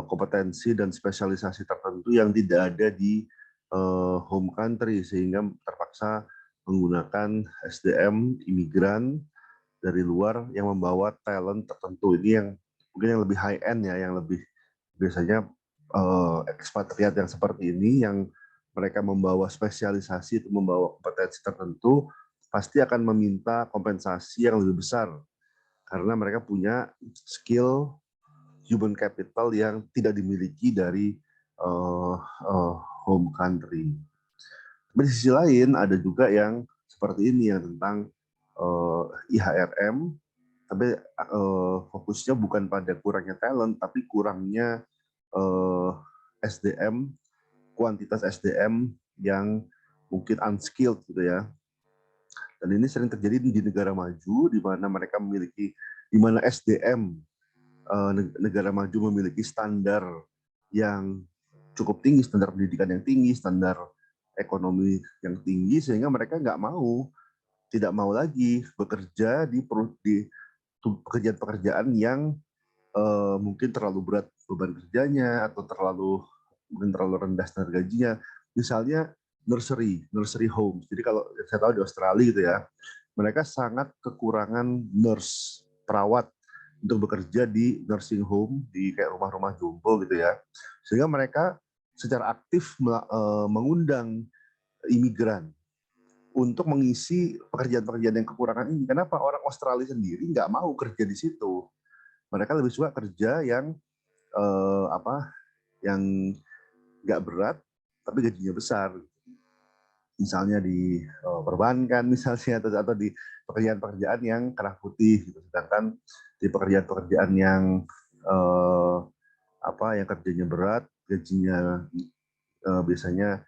kompetensi dan spesialisasi tertentu yang tidak ada di home country sehingga terpaksa menggunakan SDM imigran dari luar yang membawa talent tertentu. Ini yang mungkin yang lebih high end ya, yang lebih biasanya ekspatriat yang seperti ini yang mereka membawa spesialisasi itu membawa kompetensi tertentu pasti akan meminta kompensasi yang lebih besar karena mereka punya skill human capital yang tidak dimiliki dari home country. Tapi di sisi lain ada juga yang seperti ini yang tentang IHRM, tapi fokusnya bukan pada kurangnya talent, tapi kurangnya SDM, kuantitas SDM yang mungkin unskilled gitu ya. Dan ini sering terjadi di negara maju di mana mereka memiliki, di mana SDM negara maju memiliki standar yang cukup tinggi, standar pendidikan yang tinggi, standar ekonomi yang tinggi, sehingga mereka tidak mau lagi bekerja di pekerjaan-pekerjaan yang mungkin terlalu berat beban kerjanya atau terlalu rendah standar gajinya. Misalnya nursery home. Jadi kalau saya tahu di Australia gitu ya, mereka sangat kekurangan nurse, perawat untuk bekerja di nursing home, di kayak rumah-rumah jompo gitu ya. Sehingga mereka secara aktif mengundang imigran untuk mengisi pekerjaan-pekerjaan yang kekurangan ini. Kenapa orang Australia sendiri nggak mau kerja di situ? Mereka lebih suka kerja yang yang nggak berat tapi gajinya besar. Misalnya di perbankan misalnya atau di pekerjaan-pekerjaan yang kerah putih gitu. Sedangkan di pekerjaan-pekerjaan yang yang kerjanya berat, gajinya biasanya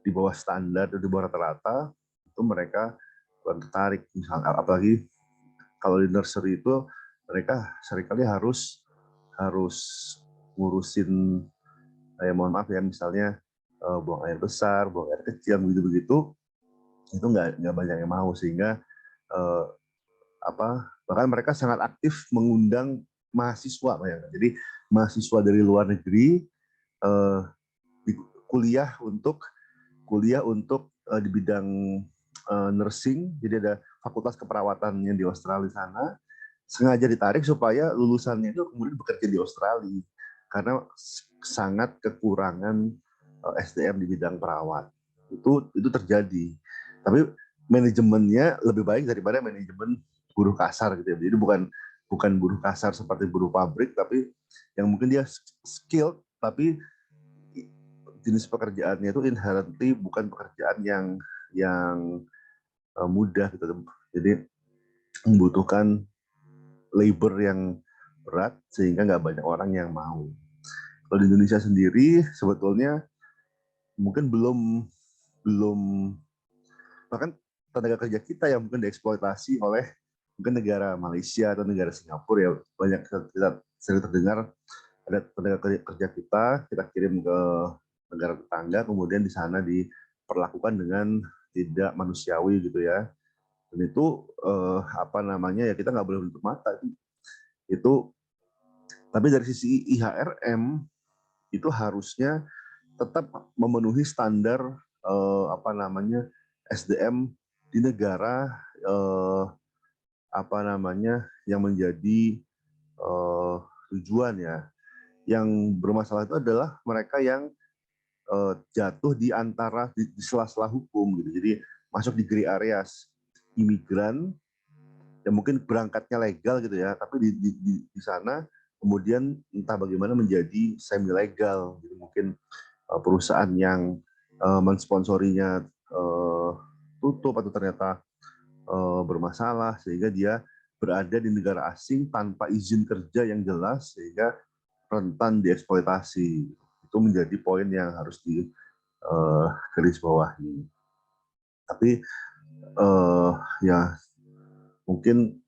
di bawah standar atau di bawah rata-rata, itu mereka kurang tertarik. Misalnya apalagi kalau di nursery itu mereka seringkali harus ngurusin, mohon maaf ya, misalnya buang air besar, buang air kecil, begitu-begitu, itu nggak banyak yang mau, sehingga bahkan mereka sangat aktif mengundang mahasiswa, ya. Jadi mahasiswa dari luar negeri kuliah untuk di bidang nursing. Jadi ada fakultas keperawatan yang di Australia sana, sengaja ditarik supaya lulusannya itu kemudian bekerja di Australia karena sangat kekurangan SDM di bidang perawat. Itu terjadi. Tapi manajemennya lebih baik daripada manajemen buruh kasar gitu ya. Jadi bukan buruh kasar seperti buruh pabrik, tapi yang mungkin dia skilled tapi jenis pekerjaannya itu inherently bukan pekerjaan yang mudah gitu. Jadi membutuhkan labor yang berat sehingga nggak banyak orang yang mau. Kalau di Indonesia sendiri sebetulnya mungkin belum bahkan tenaga kerja kita yang mungkin dieksploitasi oleh mungkin negara Malaysia atau negara Singapura ya. Banyak kita sering terdengar ada tenaga kerja kita kirim ke negara tetangga, kemudian di sana diperlakukan dengan tidak manusiawi gitu ya. Dan itu ya kita nggak boleh menutup mata itu. Tapi dari sisi IHRM itu harusnya tetap memenuhi standar SDM di negara yang menjadi tujuan ya. Yang bermasalah itu adalah mereka yang jatuh di antara di sela-sela hukum gitu. Jadi masuk di gray areas, imigran yang mungkin berangkatnya legal gitu ya, tapi di sana kemudian entah bagaimana menjadi semi legal. Jadi mungkin perusahaan yang mensponsorinya tutup atau ternyata bermasalah sehingga dia berada di negara asing tanpa izin kerja yang jelas sehingga rentan dieksploitasi. Itu menjadi poin yang harus garis bawahi. Tapi ya mungkin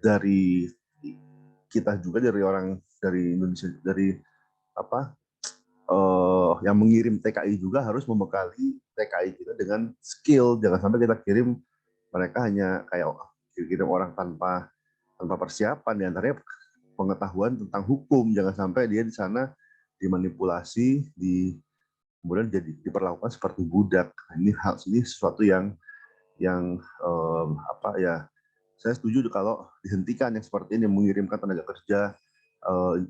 dari kita juga dari Indonesia, dari yang mengirim TKI juga harus membekali TKI kita dengan skill. Jangan sampai kita kirim mereka hanya kayak kirim orang tanpa persiapan, diantaranya pengetahuan tentang hukum. Jangan sampai dia di sana dimanipulasi, kemudian diperlakukan seperti budak. Ini sesuatu yang saya setuju kalau dihentikan yang seperti ini, mengirimkan tenaga kerja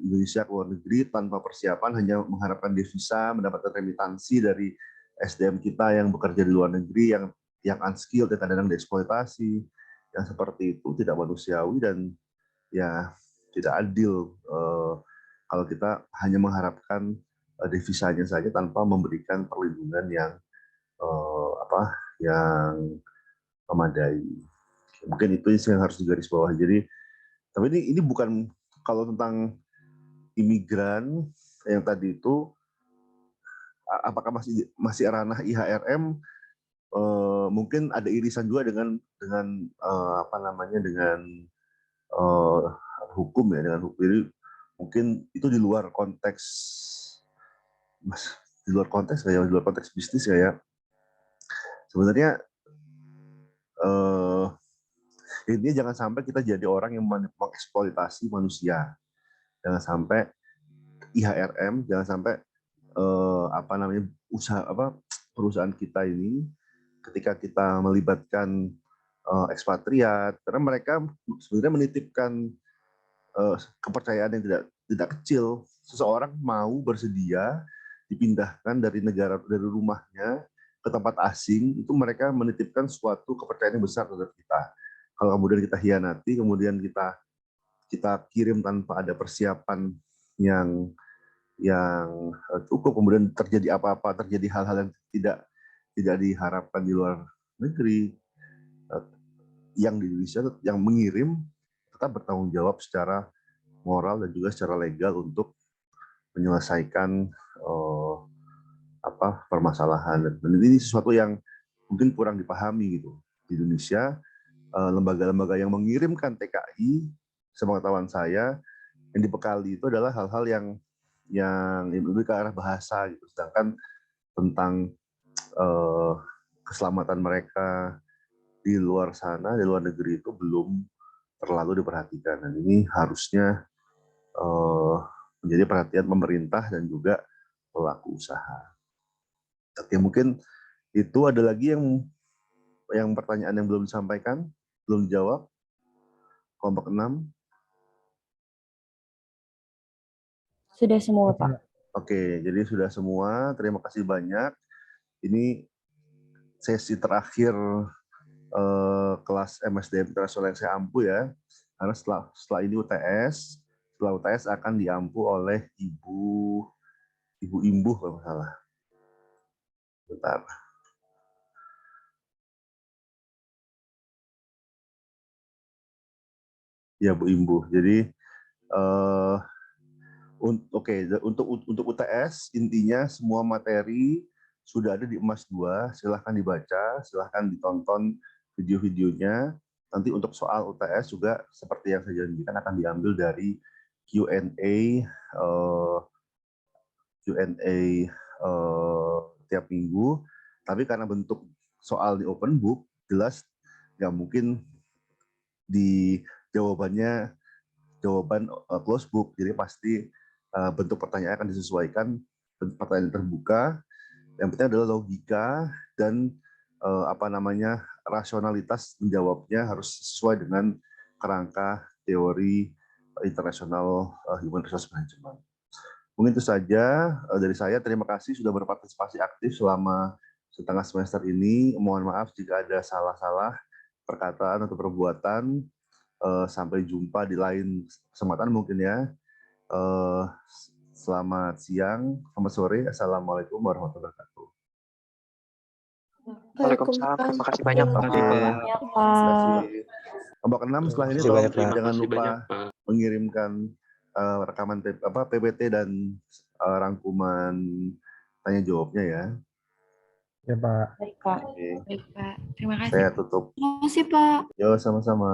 Indonesia ke luar negeri tanpa persiapan, hanya mengharapkan devisa, mendapatkan remitansi dari SDM kita yang bekerja di luar negeri, yang unskilled, yang kadang-kadang dieksploitasi. Yang seperti itu tidak manusiawi dan ya tidak adil kalau kita hanya mengharapkan devisanya saja tanpa memberikan perlindungan yang memadai. Mungkin itu yang harus digarisbawahi. Jadi, tapi ini bukan kalau tentang imigran yang tadi itu, apakah masih ranah IHRM? Mungkin ada irisan juga dengan hukum ya, dengan hukum. Jadi mungkin itu di luar konteks bisnis ya. Sebenarnya intinya jangan sampai kita jadi orang yang mengeksploitasi manusia. Jangan sampai IHRM, jangan sampai perusahaan kita ini ketika kita melibatkan ekspatriat, karena mereka sebenarnya menitipkan kepercayaan yang tidak kecil. Seseorang mau bersedia dipindahkan dari rumahnya ke tempat asing, itu mereka menitipkan suatu kepercayaan yang besar terhadap kita. Kalau kemudian kita hianati, kemudian kita kirim tanpa ada persiapan yang cukup, kemudian terjadi apa-apa, terjadi hal-hal yang tidak diharapkan di luar negeri, yang di Indonesia yang mengirim tetap bertanggung jawab secara moral dan juga secara legal untuk menyelesaikan permasalahan. Dan ini sesuatu yang mungkin kurang dipahami gitu di Indonesia. Lembaga-lembaga yang mengirimkan TKI, sepengetahuan saya, yang dibekali itu adalah hal-hal yang lebih ke arah bahasa gitu. Sedangkan tentang keselamatan mereka di luar sana, di luar negeri itu belum terlalu diperhatikan. Dan ini harusnya menjadi perhatian pemerintah dan juga pelaku usaha. Oke, mungkin itu ada lagi yang pertanyaan yang belum disampaikan, belum dijawab. Kelompok 6.
Sudah semua, Pak.
Oke, jadi sudah semua. Terima kasih banyak. Ini sesi terakhir kelas MSDM Internasional yang saya ampu ya. Karena setelah ini UTS, setelah UTS akan diampu oleh Ibu Imbuh kalau nggak salah. Bentar. Ya, Bu Imbuh. Jadi untuk UTS intinya semua materi sudah ada di Emas 2, silahkan dibaca, silahkan ditonton video-videonya. Nanti untuk soal UTS juga seperti yang saya janjikan akan diambil dari Q&A tiap minggu. Tapi karena bentuk soal di open book, jelas nggak mungkin di jawaban close book. Jadi pasti bentuk pertanyaan akan disesuaikan, pertanyaan terbuka. Yang penting adalah logika dan rasionalitas menjawabnya harus sesuai dengan kerangka teori internasional human resource management. Mungkin itu saja dari saya. Terima kasih sudah berpartisipasi aktif selama setengah semester ini. Mohon maaf jika ada salah-salah perkataan atau perbuatan. Sampai jumpa di lain kesempatan mungkin ya. Selamat siang, selamat sore. Assalamualaikum warahmatullahi wabarakatuh.
Waalaikumsalam. Terima kasih banyak, Pak.
Terima kasih. Kelompok 6 setelah ini tolong jangan lupa mengirimkan rekaman PPT dan rangkuman tanya jawabnya ya.
Ya, Pak.
Baik, Pak.
Oke.
Baik, Pak. Terima kasih.
Saya tutup.
Terima kasih, Pak.
Yo, sama-sama.